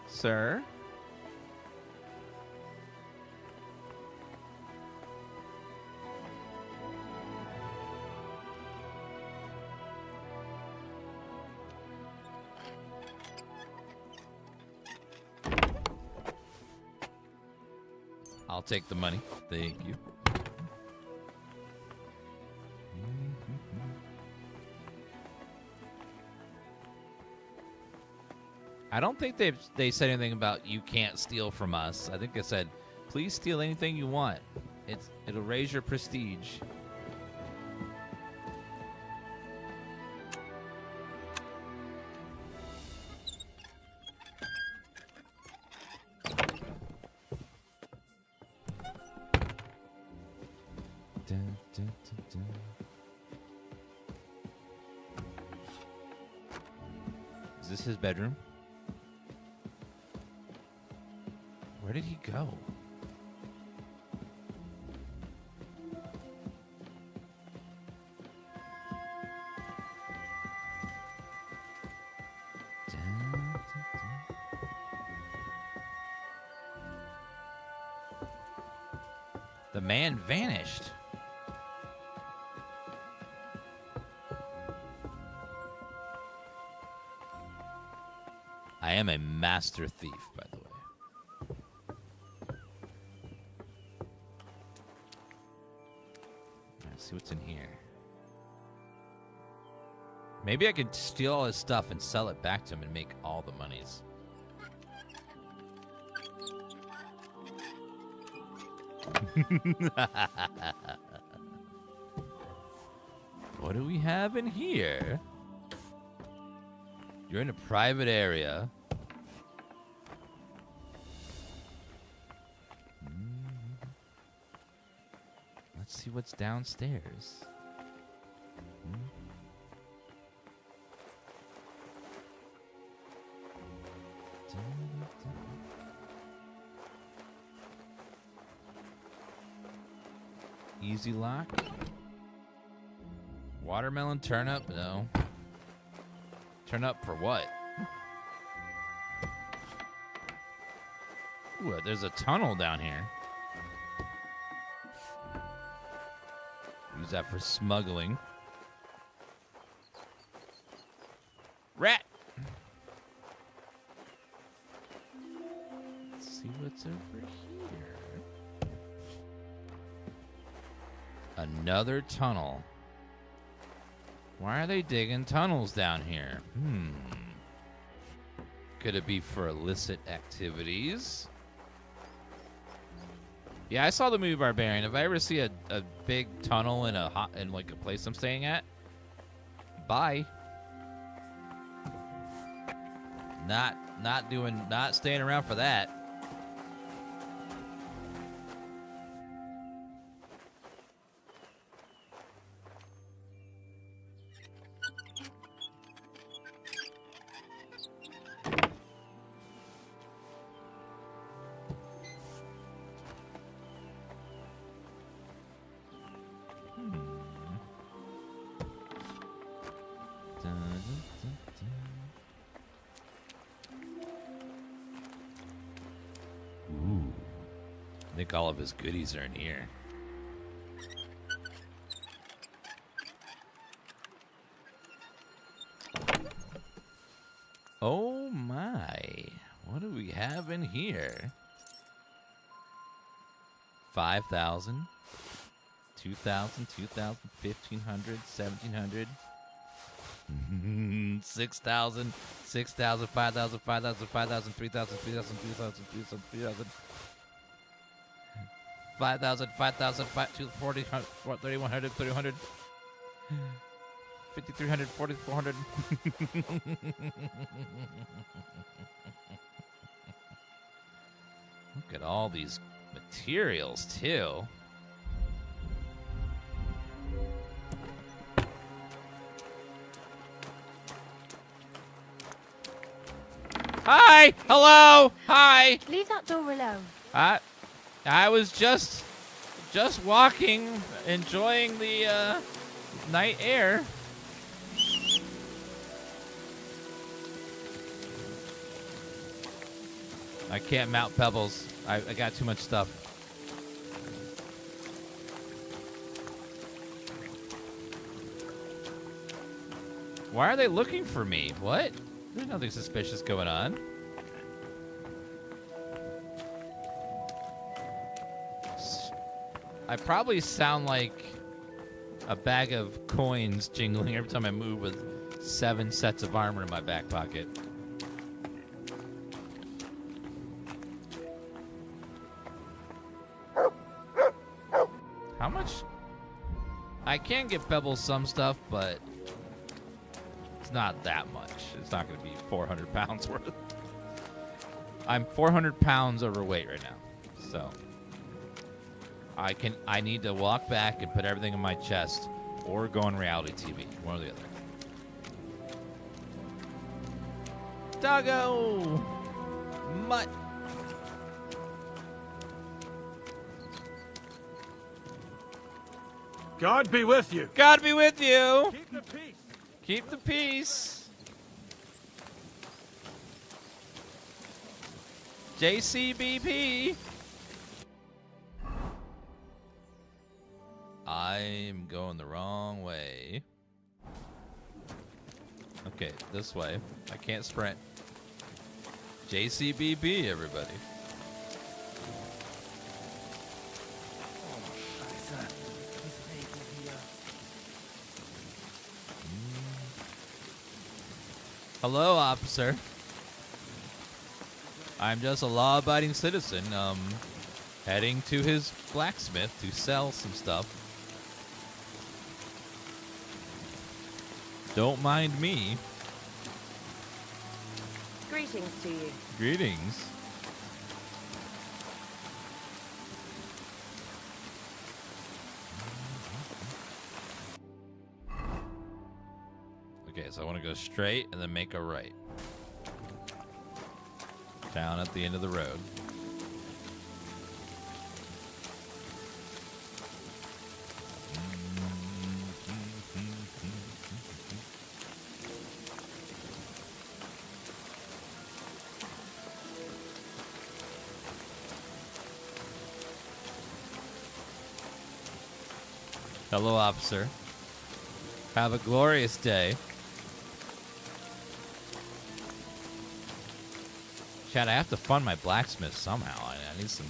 Sir? I'll take the money. Thank you. I don't think they said anything about you can't steal from us. I think they said, please steal anything you want. It'll raise your prestige. Is this his bedroom? Where did he go? The man vanished. I am a master thief, by the way. Let's see what's in here. Maybe I could steal all his stuff and sell it back to him and make all the monies. What do we have in here? You're in a private area. Let's see what's downstairs. Easy lock. Watermelon turnip? No. Turnip for what? Ooh, there's a tunnel down here. Use that for smuggling. Rat! Let's see what's over here. Another tunnel. Why are they digging tunnels down here? Could it be for illicit activities? Yeah, I saw the movie Barbarian. If I ever see a big tunnel in like a place I'm staying at, bye. Not staying around for that. Ooh. I think all of his goodies are in here. Oh my. What do we have in here? 5,000, 2,000, 2,000, 1,500, 1,700, 6,000, 6,000, 5,000, 5,000, 5,000, 3,000, 3,000, 2,000, 2,000, 3,000, 5,000, 5,000, 40, 3,100, 3,100, 5,300, 4,400. Look at all these materials, too. Hi! Hello! Hi! Leave that door alone. I was just walking, enjoying the night air. I can't mount pebbles. I got too much stuff. Why are they looking for me? What? There's nothing suspicious going on. I probably sound like a bag of coins jingling every time I move with 7 sets of armor in my back pocket. How much? I can get pebbles some stuff, but it's not that much. It's not going to be 400 pounds worth. I'm 400 pounds overweight right now, so I need to walk back and put everything in my chest, or go on reality TV, one or the other. Doggo! Mutt! God be with you. God be with you! Keep the peace. Keep the peace. JCBP. I'm going the wrong way. Okay, this way. I can't sprint. JCBP, everybody. Hello, officer. I'm just a law-abiding citizen, heading to his blacksmith to sell some stuff. Don't mind me. Greetings to you. Greetings. Okay, so I want to go straight and then make a right. Down at the end of the road. Hello, officer. Have a glorious day. Chad, I have to fund my blacksmith somehow. I need some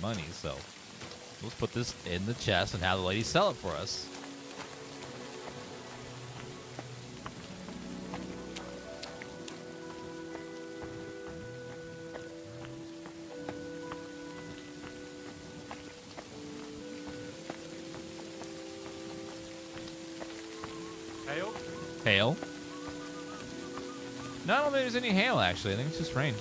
money, so let's put this in the chest and have the lady sell it for us. Hail? Hail? No, I don't think there's any hail, actually. I think it's just rain.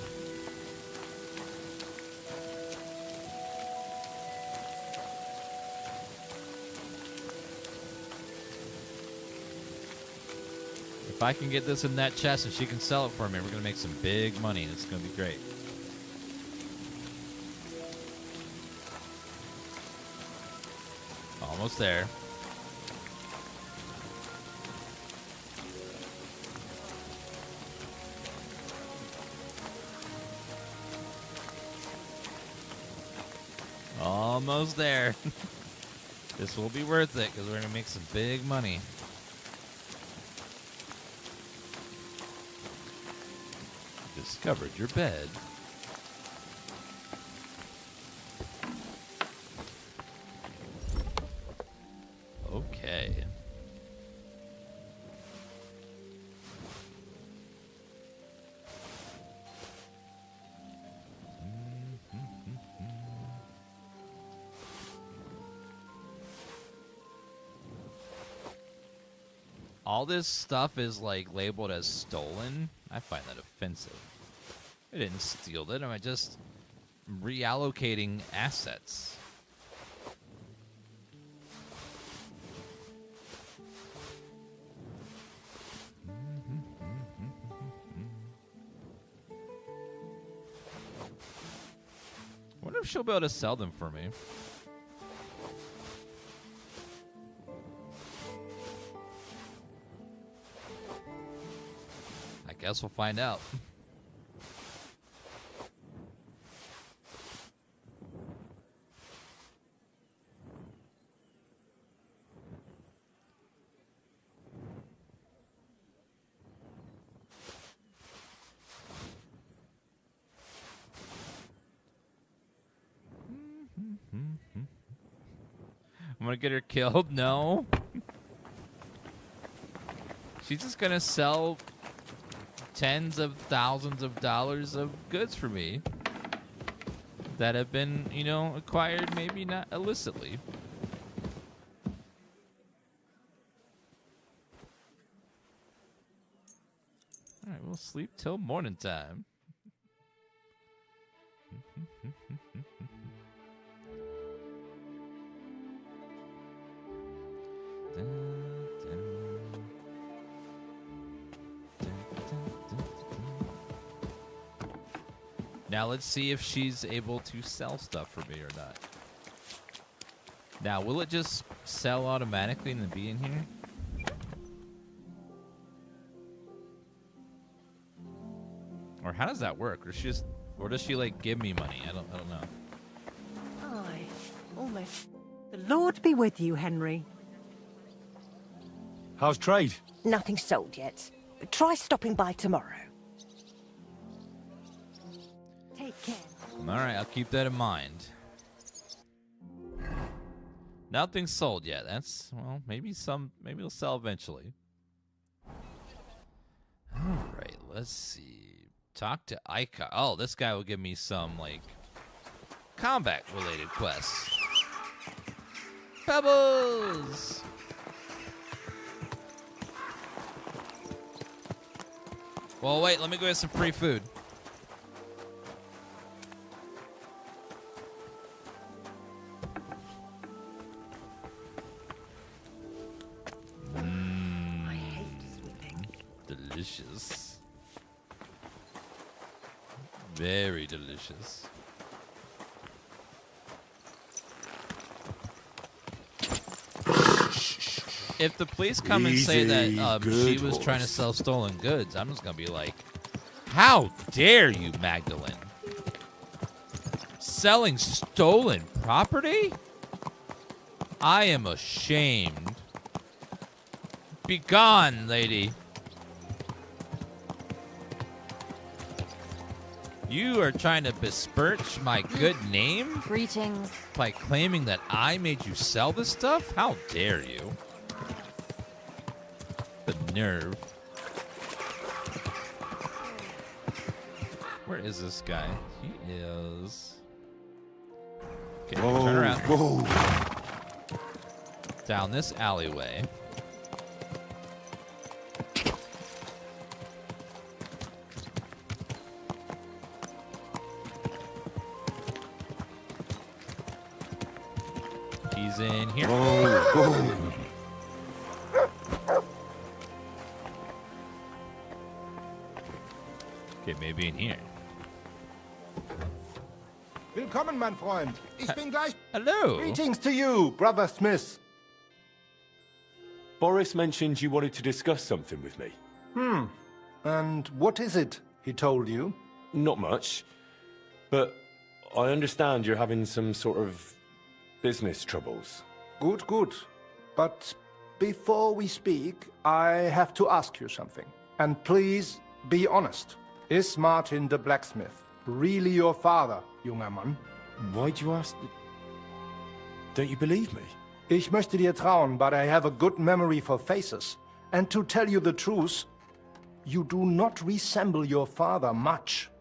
If I can get this in that chest and she can sell it for me, we're going to make some big money, and it's going to be great. Almost there. Almost there. This will be worth it because we're going to make some big money. discovered your bed. Okay. All this stuff is like labeled as stolen. I find that offensive. I didn't steal it. I'm just reallocating assets. I wonder if she'll be able to sell them for me. I guess we'll find out. I'm gonna get her killed? No. She's just gonna sell tens of thousands of dollars of goods for me that have been, you know, acquired maybe not illicitly. Alright, we'll sleep till morning time. Now let's see if she's able to sell stuff for me or not. Now, will it just sell automatically and then be in here? Or how does that work? Or does she like give me money? I don't know. Aye, almost. The Lord be with you, Henry. How's trade? Nothing sold yet. Try stopping by tomorrow. Take care. Alright, I'll keep that in mind. Nothing's sold yet. That's, well, maybe it'll sell eventually. Alright, let's see. Talk to Ika. Oh, this guy will give me some, like, combat-related quests. Pebbles! Well, wait, let me go get some free food. I hate sweeping. Delicious. Very delicious. If the police come and say that she was trying to sell stolen goods, I'm just going to be like, how dare you, Magdalena? Selling stolen property? I am ashamed. Be gone, lady. You are trying to besmirch my good name? Greetings. By claiming that I made you sell this stuff? How dare you? The nerve. Where is this guy? He is... Okay, turn around. Whoa. Down this alleyway. He's in here. Whoa. Okay, maybe in here. Willkommen, mein Freund. Ich bin gleich... Hello. Greetings to you, Brother Smith. Boris mentioned you wanted to discuss something with me. And what is it he told you? Not much, but I understand you're having some sort of business troubles. Good, good. But before we speak, I have to ask you something. And please, be honest. Is Martin the blacksmith really your father, junger Mann? Why do you ask? Don't you believe me? Ich möchte dir trauen, but I have a good memory for faces. And to tell you the truth, you do not resemble your father much.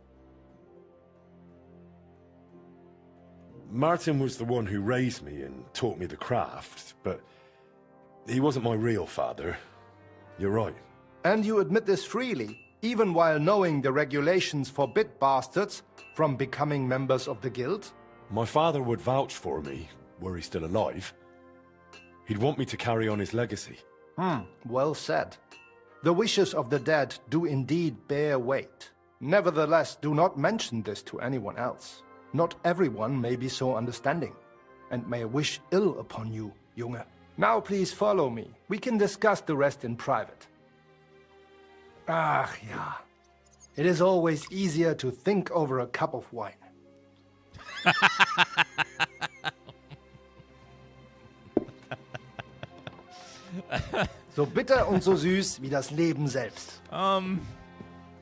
Martin was the one who raised me and taught me the craft, but he wasn't my real father. You're right. And you admit this freely, even while knowing the regulations forbid bastards from becoming members of the guild? My father would vouch for me, were he still alive. He'd want me to carry on his legacy. Well said. The wishes of the dead do indeed bear weight. Nevertheless, do not mention this to anyone else. Not everyone may be so understanding, and may wish ill upon you, Junge. Now please follow me. We can discuss the rest in private. Ach ja. It is always easier to think over a cup of wine. So bitter und so süß wie das Leben selbst.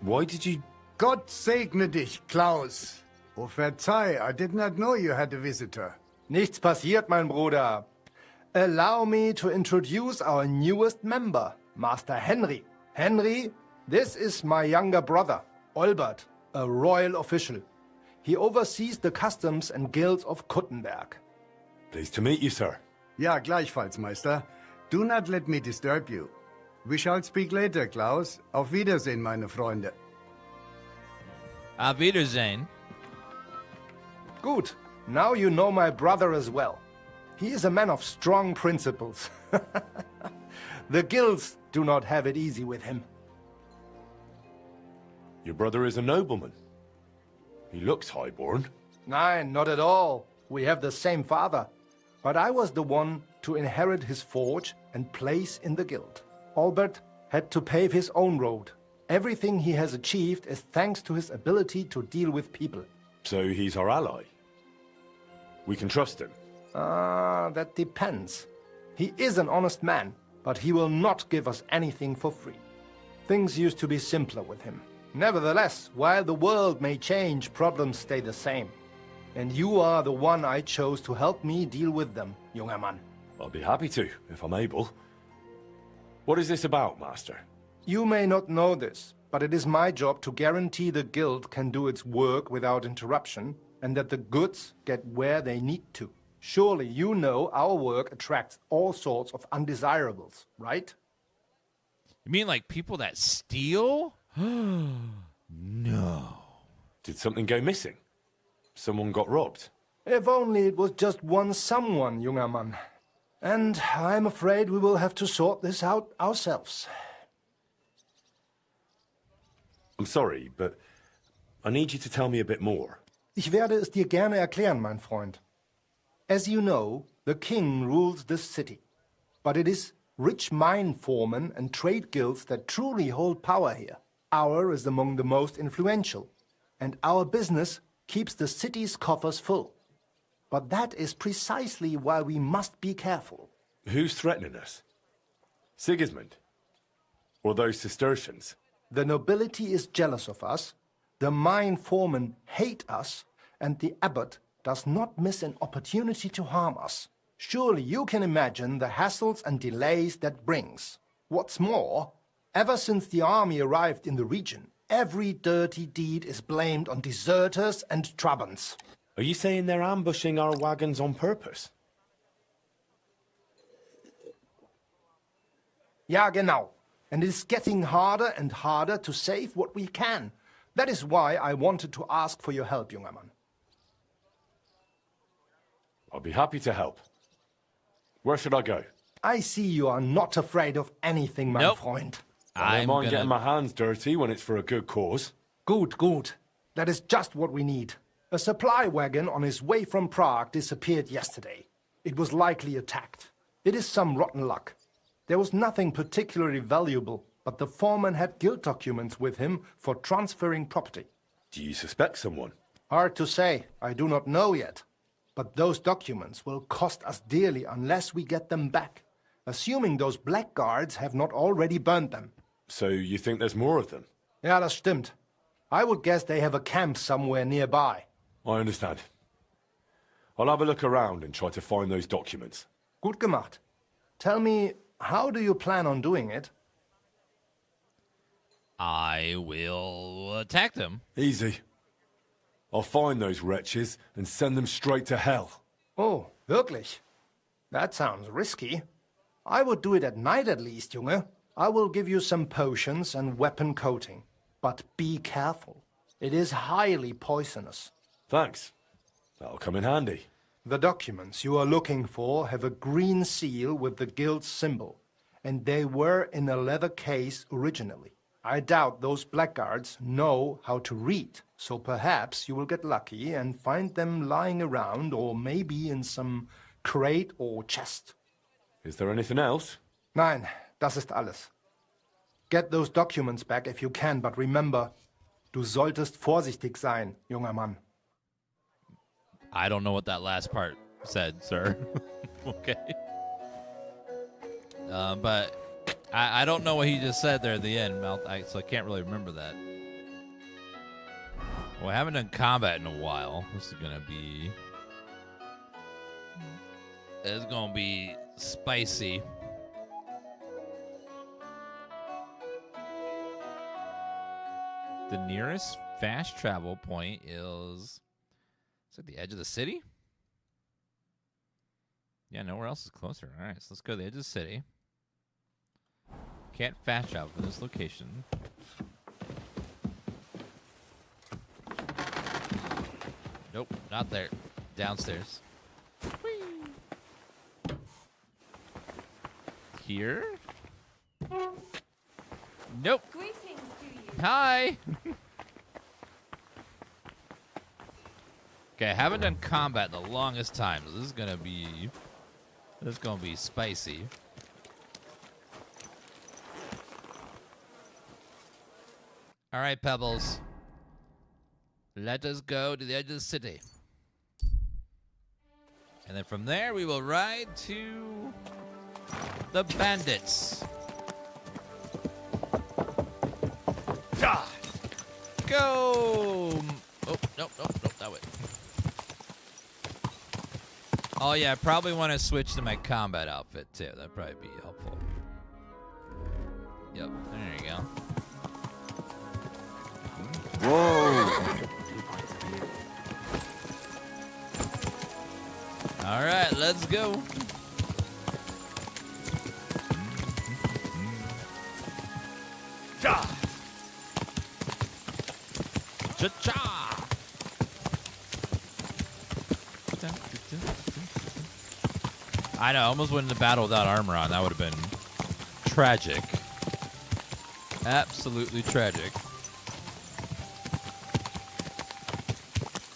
Why did you... Gott segne dich, Klaus. Oh, verzeih, I did not know you had a visitor. Nichts passiert, mein Bruder. Allow me to introduce our newest member, Master Henry. Henry, this is my younger brother, Olbert, a royal official. He oversees the customs and guilds of Kuttenberg. Pleased to meet you, sir. Ja, gleichfalls, Meister. Do not let me disturb you. We shall speak later, Klaus. Auf Wiedersehen, meine Freunde. Auf Wiedersehen. Good. Now you know my brother as well. He is a man of strong principles. The guilds do not have it easy with him. Your brother is a nobleman. He looks highborn. Nein, not at all. We have the same father. But I was the one to inherit his forge and place in the guild. Albert had to pave his own road. Everything he has achieved is thanks to his ability to deal with people. So he's our ally. We can trust him. That depends. He is an honest man, but he will not give us anything for free. Things used to be simpler with him. Nevertheless, while the world may change, problems stay the same. And you are the one I chose to help me deal with them, junger Mann. I'll be happy to, if I'm able. What is this about, Master? You may not know this, but it is my job to guarantee the guild can do its work without interruption, and that the goods get where they need to. Surely you know our work attracts all sorts of undesirables, right? You mean like people that steal? No. Did something go missing? Someone got robbed? If only it was just one someone, junger Mann. And I'm afraid we will have to sort this out ourselves. I'm sorry, but I need you to tell me a bit more. Ich werde es dir gerne erklären, mein Freund. As you know, the king rules this city. But it is rich mine foremen and trade guilds that truly hold power here. Our is among the most influential, and our business keeps the city's coffers full. But that is precisely why we must be careful. Who's threatening us? Sigismund? Or those Cistercians? The nobility is jealous of us, the mine foremen hate us, and the abbot does not miss an opportunity to harm us. Surely you can imagine the hassles and delays that brings. What's more, ever since the army arrived in the region, every dirty deed is blamed on deserters and Trabants. Are you saying they're ambushing our wagons on purpose? Ja, genau. And it is getting harder and harder to save what we can. That is why I wanted to ask for your help, junger Mann. I'll be happy to help. Where should I go? I see you are not afraid of anything, my Freund. I don't mind getting my hands dirty when it's for a good cause. Good, good. That is just what we need. A supply wagon on his way from Prague disappeared yesterday. It was likely attacked. It is some rotten luck. There was nothing particularly valuable, but the foreman had guild documents with him for transferring property. Do you suspect someone? Hard to say. I do not know yet. But those documents will cost us dearly unless we get them back, assuming those blackguards have not already burned them. So you think there's more of them? Ja, das stimmt. I would guess they have a camp somewhere nearby. I understand. I'll have a look around and try to find those documents. Gut gemacht. Tell me, how do you plan on doing it? I will attack them. Easy. I'll find those wretches and send them straight to hell. Oh, wirklich? That sounds risky. I would do it at night at least, Junge. I will give you some potions and weapon coating. But be careful. It is highly poisonous. Thanks. That'll come in handy. The documents you are looking for have a green seal with the guild's symbol, and they were in a leather case originally. I doubt those blackguards know how to read, so perhaps you will get lucky and find them lying around, or maybe in some crate or chest. Is there anything else? Nein, das ist alles. Get those documents back if you can, but remember, du solltest vorsichtig sein, junger Mann. I don't know what that last part said, sir. Okay. But I don't know what he just said there at the end, so I can't really remember that. Well, I haven't done combat in a while. This is gonna be... It's gonna be spicy. The nearest fast travel point is at the edge of the city? Yeah, nowhere else is closer. All right, so let's go to the edge of the city. Can't fast travel from this location. Nope, not there. Downstairs. Whee! Here? Nope. Greetings to you. Hi. Okay, I haven't done combat in the longest time, so this is gonna be spicy. All right, Pebbles. Let us go to the edge of the city. And then from there, we will ride to the bandits. Go! Oh, nope, that way. Oh, yeah, I probably want to switch to my combat outfit, too. That'd probably be helpful. Yep, there you go. Whoa! All right, let's go. Cha! Cha-cha! I know, I almost went into battle without armor on. That would have been tragic. Absolutely tragic.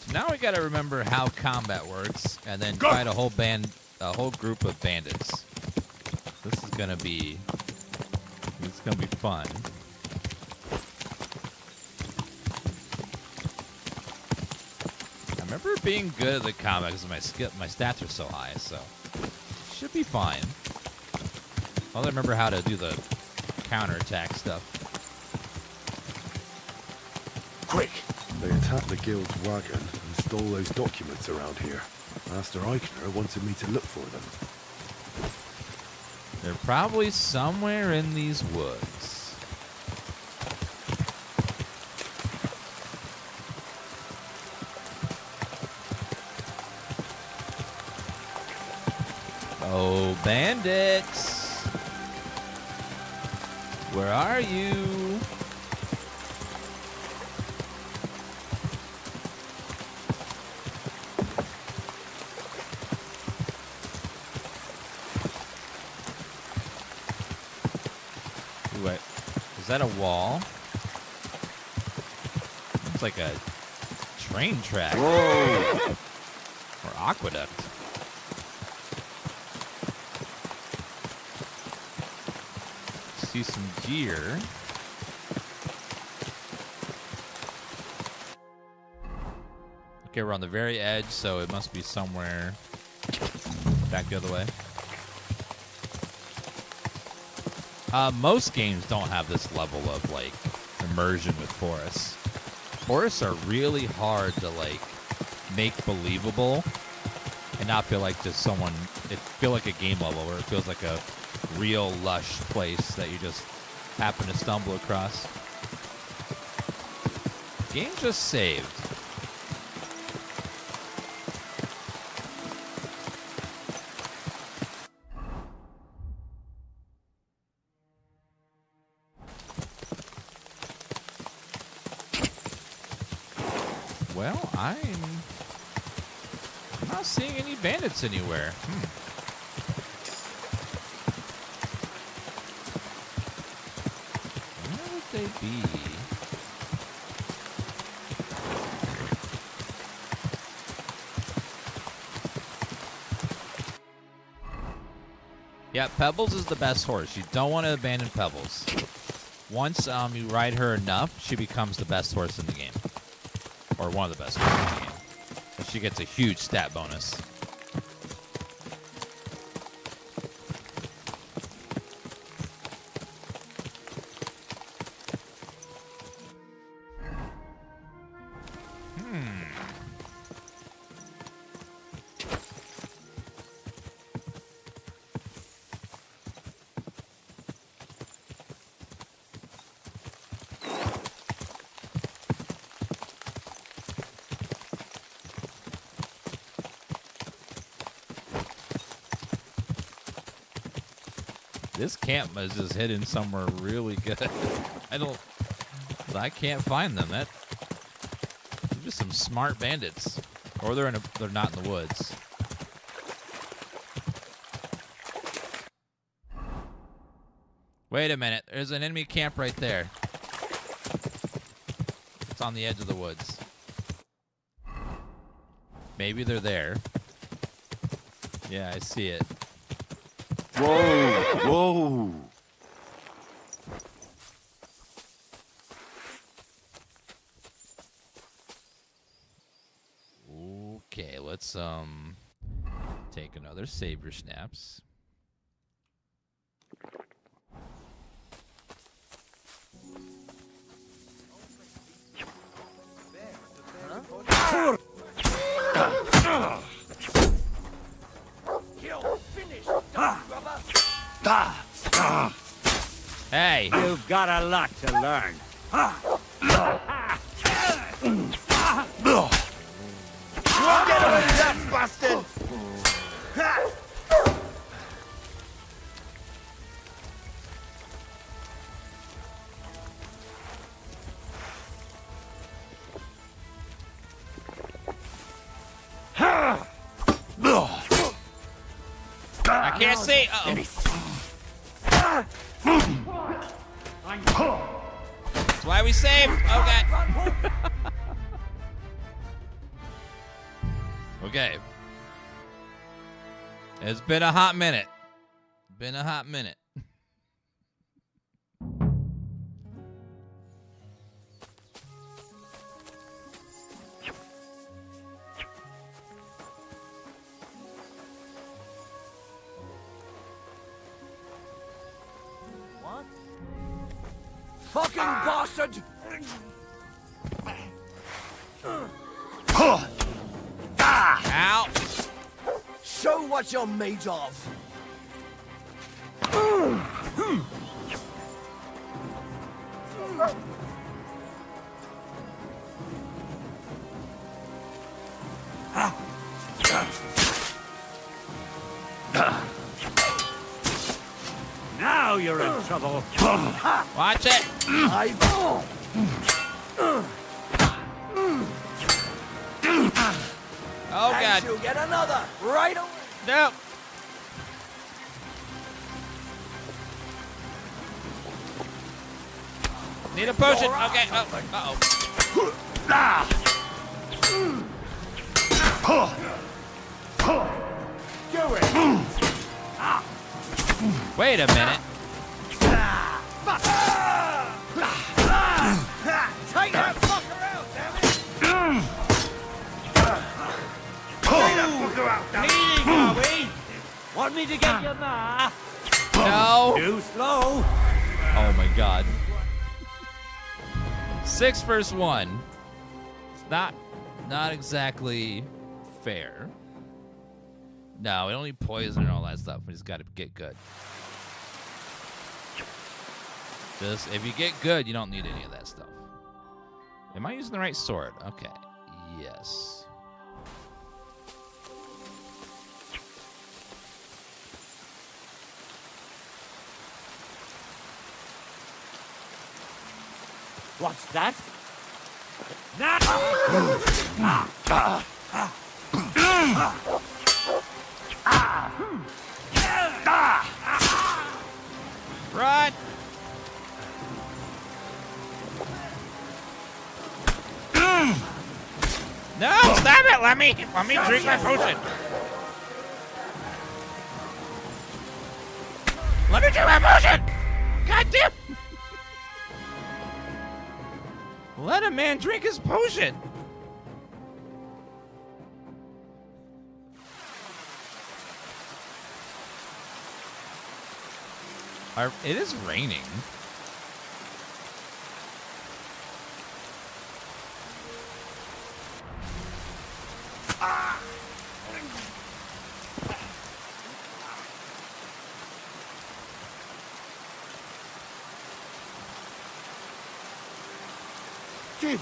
So now we got to remember how combat works, and then fight a whole group of bandits. This is gonna be fun. I remember being good at the combat because my stats are so high, so should be fine. I'll remember how to do the counterattack stuff. Quick! They attacked the guild's wagon and stole those documents around here. Master Eichner wanted me to look for them. They're probably somewhere in these woods. Oh, bandits! Where are you? Wait, is that a wall? It's like a train track. Whoa! Or aqueduct. See some gear. Okay, we're on the very edge, so it must be somewhere back the other way. Most games don't have this level of, like, immersion with forests. Forests are really hard to like make believable and not feel like just someone. It feel like a game level where it feels like a real lush place that you just happen to stumble across. Game just saved. Well, I'm not seeing any bandits anywhere. Where would they be? Yeah, Pebbles is the best horse. You don't want to abandon Pebbles. Once you ride her enough, she becomes the best horse in the game. Or one of the best horses in the game. And she gets a huge stat bonus. This camp is just hidden somewhere really good. I can't find them. They're just some smart bandits, or they're not in the woods. Wait a minute. There's an enemy camp right there. It's on the edge of the woods. Maybe they're there. Yeah, I see it. Whoa! Whoa! Okay, let's take another saber snaps. Hey! You've got a lot to learn. Get on that bastard! I can't see. That's why we saved. Okay. Okay. It's been a hot minute. Been a hot minute. Fucking bastard! Ow! Show what you're made of! Now you're in trouble. Watch it! Oh, God. You'll get another right away. No. Need a potion. Okay. Uh-oh. Do it. Wait a minute. Take that fucker out, damn it! Take that fucker out, damn it! Healing, are we? Want me to get you now? No. Too slow. Oh, my God. 6 versus 1. Not exactly fair. No, we don't need poison and all that stuff. We just got to get good. Just if you get good, you don't need any of that stuff. Am I using the right sword? Okay. Yes. What's that? Run! No, stop it! Let me drink my potion. Let me drink my potion! God damn! Let a man drink his potion. It is raining.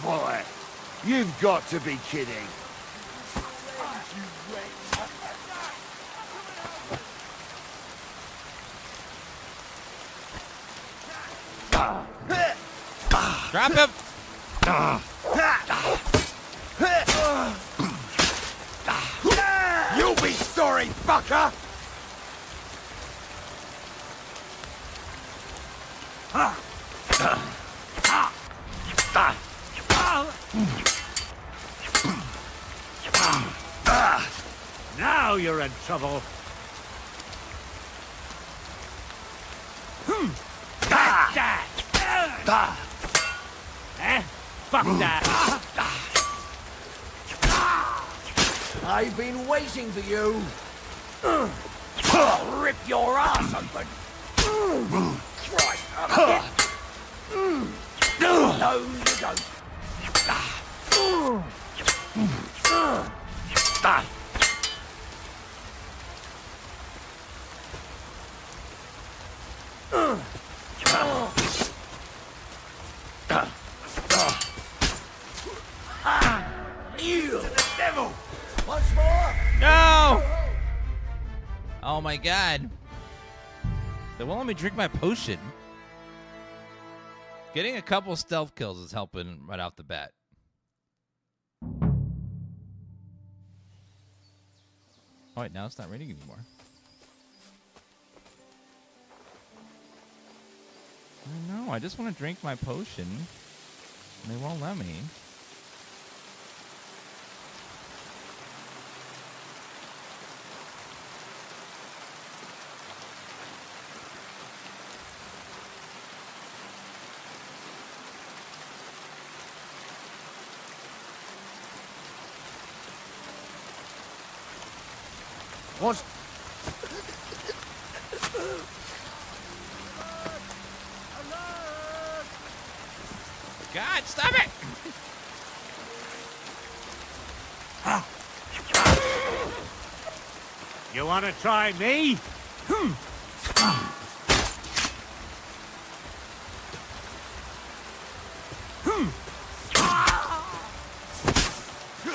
Boy, you've got to be kidding. Drop him! You'll be sorry, fucker! Now you're in trouble. Fuck that. I've been waiting for you. I'll rip your ass open. Christ, no, you don't. You, the devil! Once more! No! Oh my god. They won't let me drink my potion. Getting a couple stealth kills is helping right off the bat. Oh wait, now it's not raining anymore. I know, I just want to drink my potion. And they won't let me. What's... God, stop it! You want to try me?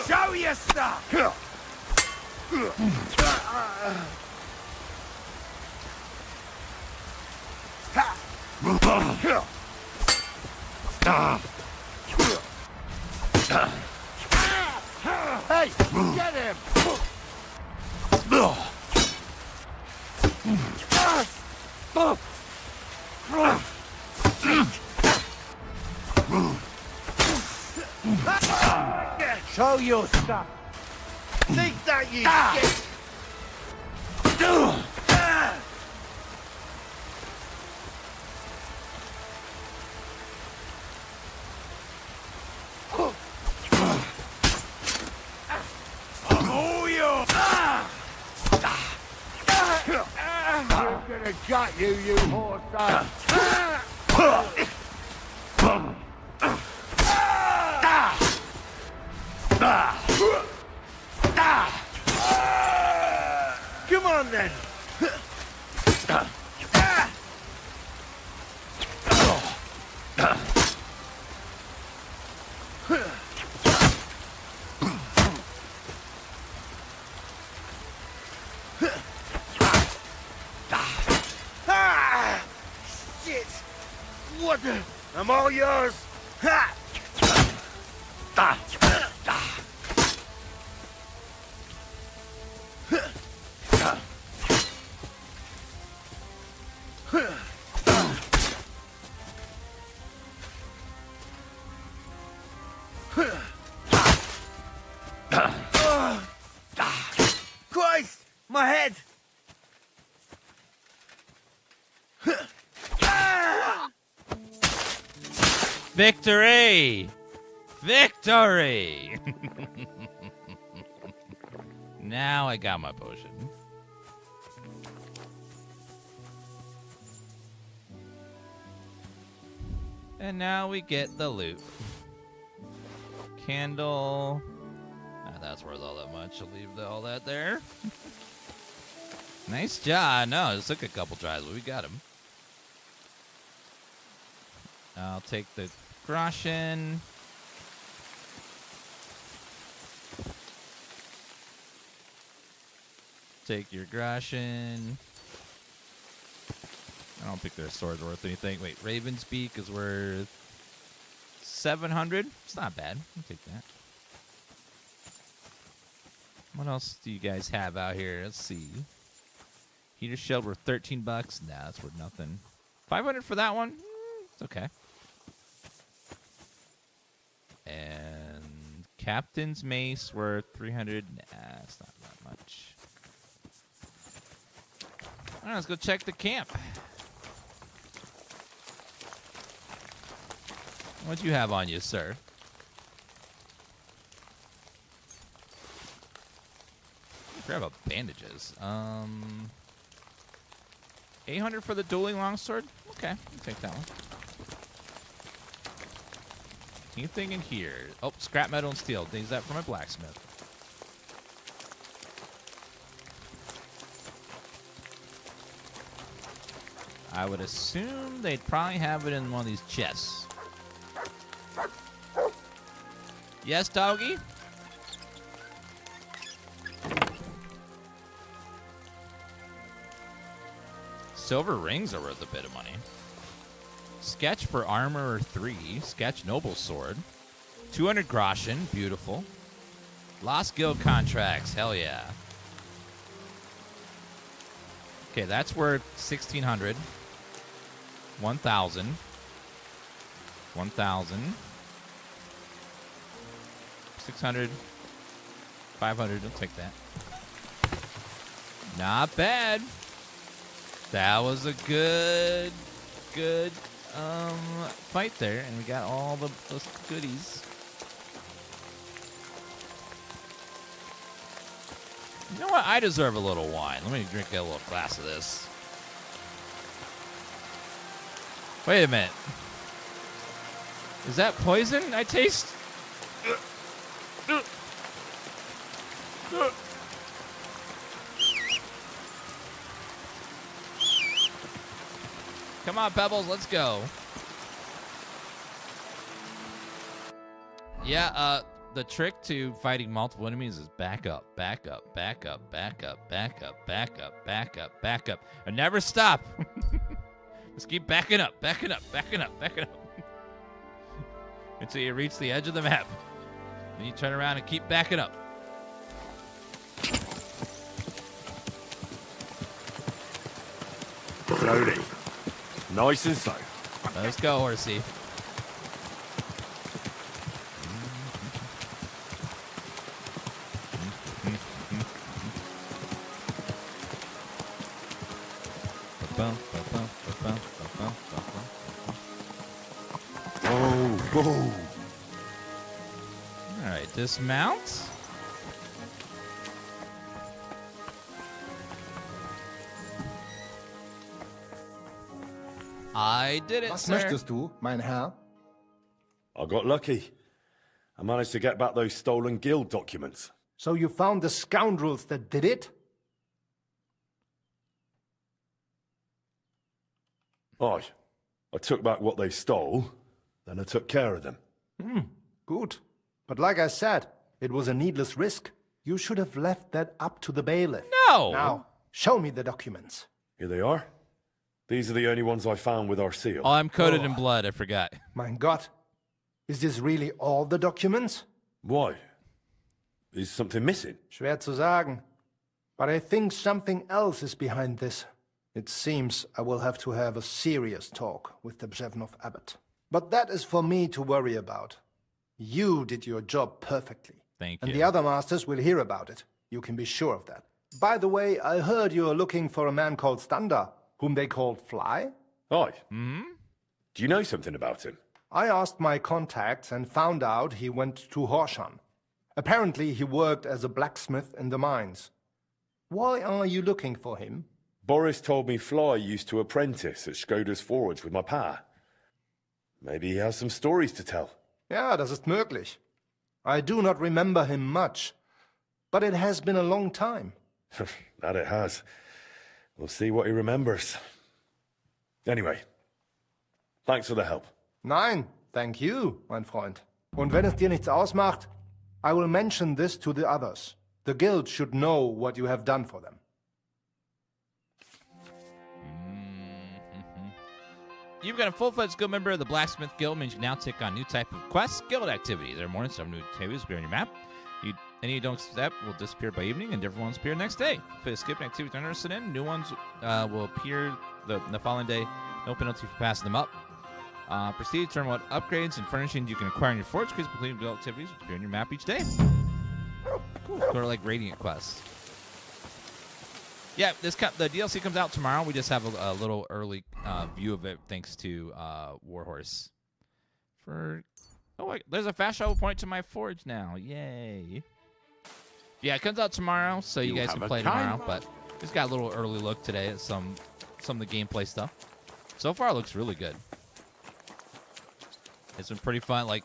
Show your stuff! Hey, get him! Show your stuff! Think that you get... Got you, you horse son. then. Shit! What the? I'm all yours. Ha! Christ! My head! Victory! Victory! Now I got my potion. And now we get the loot. Candle. Ah, that's worth all that much. I'll leave all that there. Nice job. No, it took a couple tries, but we got him. I'll take the groschen. Take your groschen. I don't think their sword's worth anything. Wait, Raven's Beak is worth 700. It's not bad. I'll take that. What else do you guys have out here? Let's see. Heater shield worth 13 bucks. Nah, that's worth nothing. 500 for that one. It's okay. And Captain's Mace worth 300. Nah, it's not that much. All right, let's go check the camp. What do you have on you, sir? Grab up bandages. 800 for the dueling longsword? Okay, I'll take that one. Anything in here? Oh, scrap metal and steel. Use that for my blacksmith. I would assume they'd probably have it in one of these chests. Yes, doggy? Silver rings are worth a bit of money. Sketch for armor 3. Sketch noble sword. 200 groschen. Beautiful. Lost guild contracts. Hell yeah. Okay, that's worth 1,600. 1,000. 1,000. 600. 500. I'll take that. Not bad. That was a good fight there, and we got all those goodies. You know what? I deserve a little wine. Let me drink a little glass of this. Wait a minute. Is that poison I taste? Come on, Pebbles, let's go. Yeah, the trick to fighting multiple enemies is back up, back up, back up, back up, back up, back up, back up, back up, and never stop. Just keep backing up, backing up, backing up, backing up. Until you reach the edge of the map. Then you turn around and keep backing up. Slowly. Nice and slow. Let's go, horsey. Oh. All right, dismount. I did it, Was sir. möchtest du, mein Herr? I got lucky. I managed to get back those stolen guild documents. So you found the scoundrels that did it? Aye. I took back what they stole, then I took care of them. Good. But like I said, it was a needless risk. You should have left that up to the bailiff. No! Now, show me the documents. Here they are. These are the only ones I found with our seal. Oh, I'm coated in blood. I forgot. Mein Gott. Is this really all the documents? Why? Is something missing? Schwer zu sagen. But I think something else is behind this. It seems I will have to have a serious talk with the Brzevnov abbot. But that is for me to worry about. You did your job perfectly. Thank you. And the other masters will hear about it. You can be sure of that. By the way, I heard you're looking for a man called Standa, whom they called Fly? Aye. Do you know something about him? I asked my contacts and found out he went to Horshan. Apparently he worked as a blacksmith in the mines. Why are you looking for him? Boris told me Fly used to apprentice at Skoda's forge with my pa. Maybe he has some stories to tell. Ja, das ist möglich. I do not remember him much, but it has been a long time. That it has. We'll see what he remembers. Anyway, thanks for the help. Nein, thank you, mein Freund. Und wenn es dir nichts ausmacht, I will mention this to the others. The guild should know what you have done for them. You've got a full-fledged guild member of the Blacksmith Guild, means you can now take on new type of quests, guild activities. Every morning, some new activities appear on your map. Any you don't accept will disappear by evening, and different ones appear next day. If you skip an activity you're interested in, new ones will appear the following day. No penalty for passing them up. Proceed to determine what upgrades and furnishings you can acquire in your forge, because completing guild activities will appear on your map each day. Cool. Sort of like Radiant quests. Yeah, the DLC comes out tomorrow. We just have a little early view of it, thanks to Warhorse. There's a fast travel point to my forge now. Yay! Yeah, it comes out tomorrow, so you guys can play tomorrow. But just got a little early look today at some of the gameplay stuff. So far, it looks really good. It's been pretty fun. Like,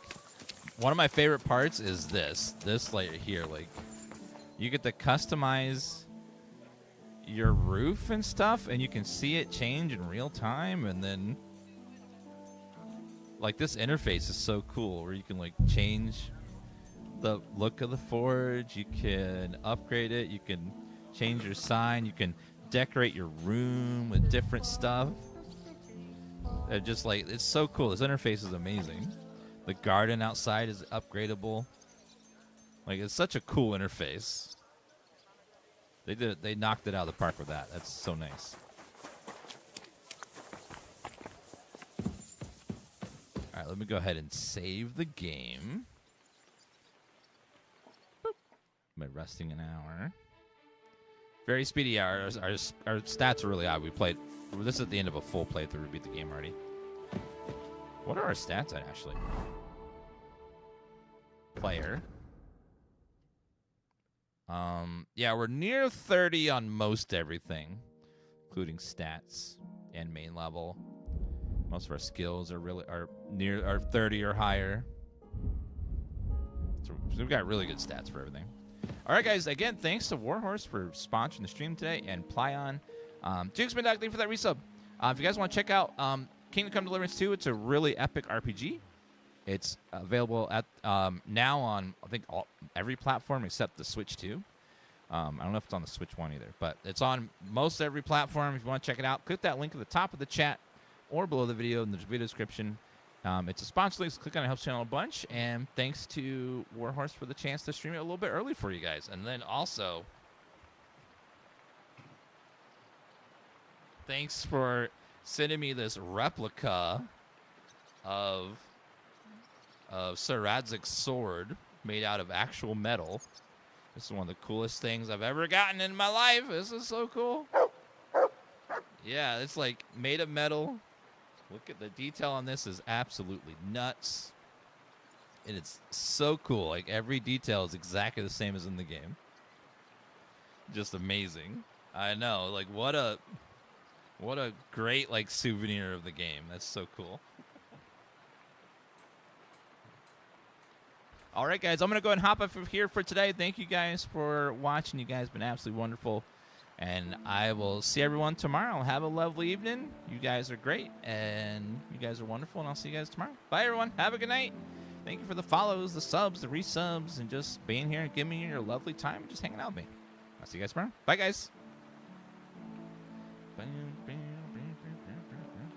one of my favorite parts is this layer here. Like, you get to customize your roof and stuff, and you can see it change in real time. And then, like, this interface is so cool, where you can like change the look of the forge. You can upgrade it. You can change your sign. You can decorate your room with different stuff. Just like, it's so cool. This interface is amazing. The garden outside is upgradable. Like, it's such a cool interface. They knocked it out of the park with that. That's so nice. All right, let me go ahead and save the game. Boop. Am I resting an hour? Very speedy hours. Our stats are really high. We played. This is at the end of a full playthrough. We beat the game already. What are our stats at, actually? Player. Yeah, we're near 30 on most everything, including stats and main level. Most of our skills are near 30 or higher. So we've got really good stats for everything. All right, guys. Again, thanks to Warhorse for sponsoring the stream today, and Plyon. Jinxman, for that resub. If you guys want to check out Kingdom Come Deliverance 2, it's a really epic RPG. It's available at now on, I think, every platform except the Switch 2. I don't know if it's on the Switch 1 either, but it's on most every platform. If you want to check it out, click that link at the top of the chat or below the video in the video description. It's a sponsor link, so click on it. Helps channel a bunch. And thanks to Warhorse for the chance to stream it a little bit early for you guys. And then also, thanks for sending me this replica of Sir Radzik's sword made out of actual metal. This is one of the coolest things I've ever gotten in my life. This is so cool. Yeah, it's like made of metal. Look at the detail on this is absolutely nuts. And it's so cool. Like, every detail is exactly the same as in the game. Just amazing. I know. Like, what a great, like, souvenir of the game. That's so cool. All right, guys, I'm going to go ahead and hop up from here for today. Thank you guys for watching. You guys have been absolutely wonderful. And I will see everyone tomorrow. Have a lovely evening. You guys are great, and you guys are wonderful, and I'll see you guys tomorrow. Bye, everyone. Have a good night. Thank you for the follows, the subs, the resubs, and just being here and giving me your lovely time and just hanging out with me. I'll see you guys tomorrow. Bye, guys. Bye.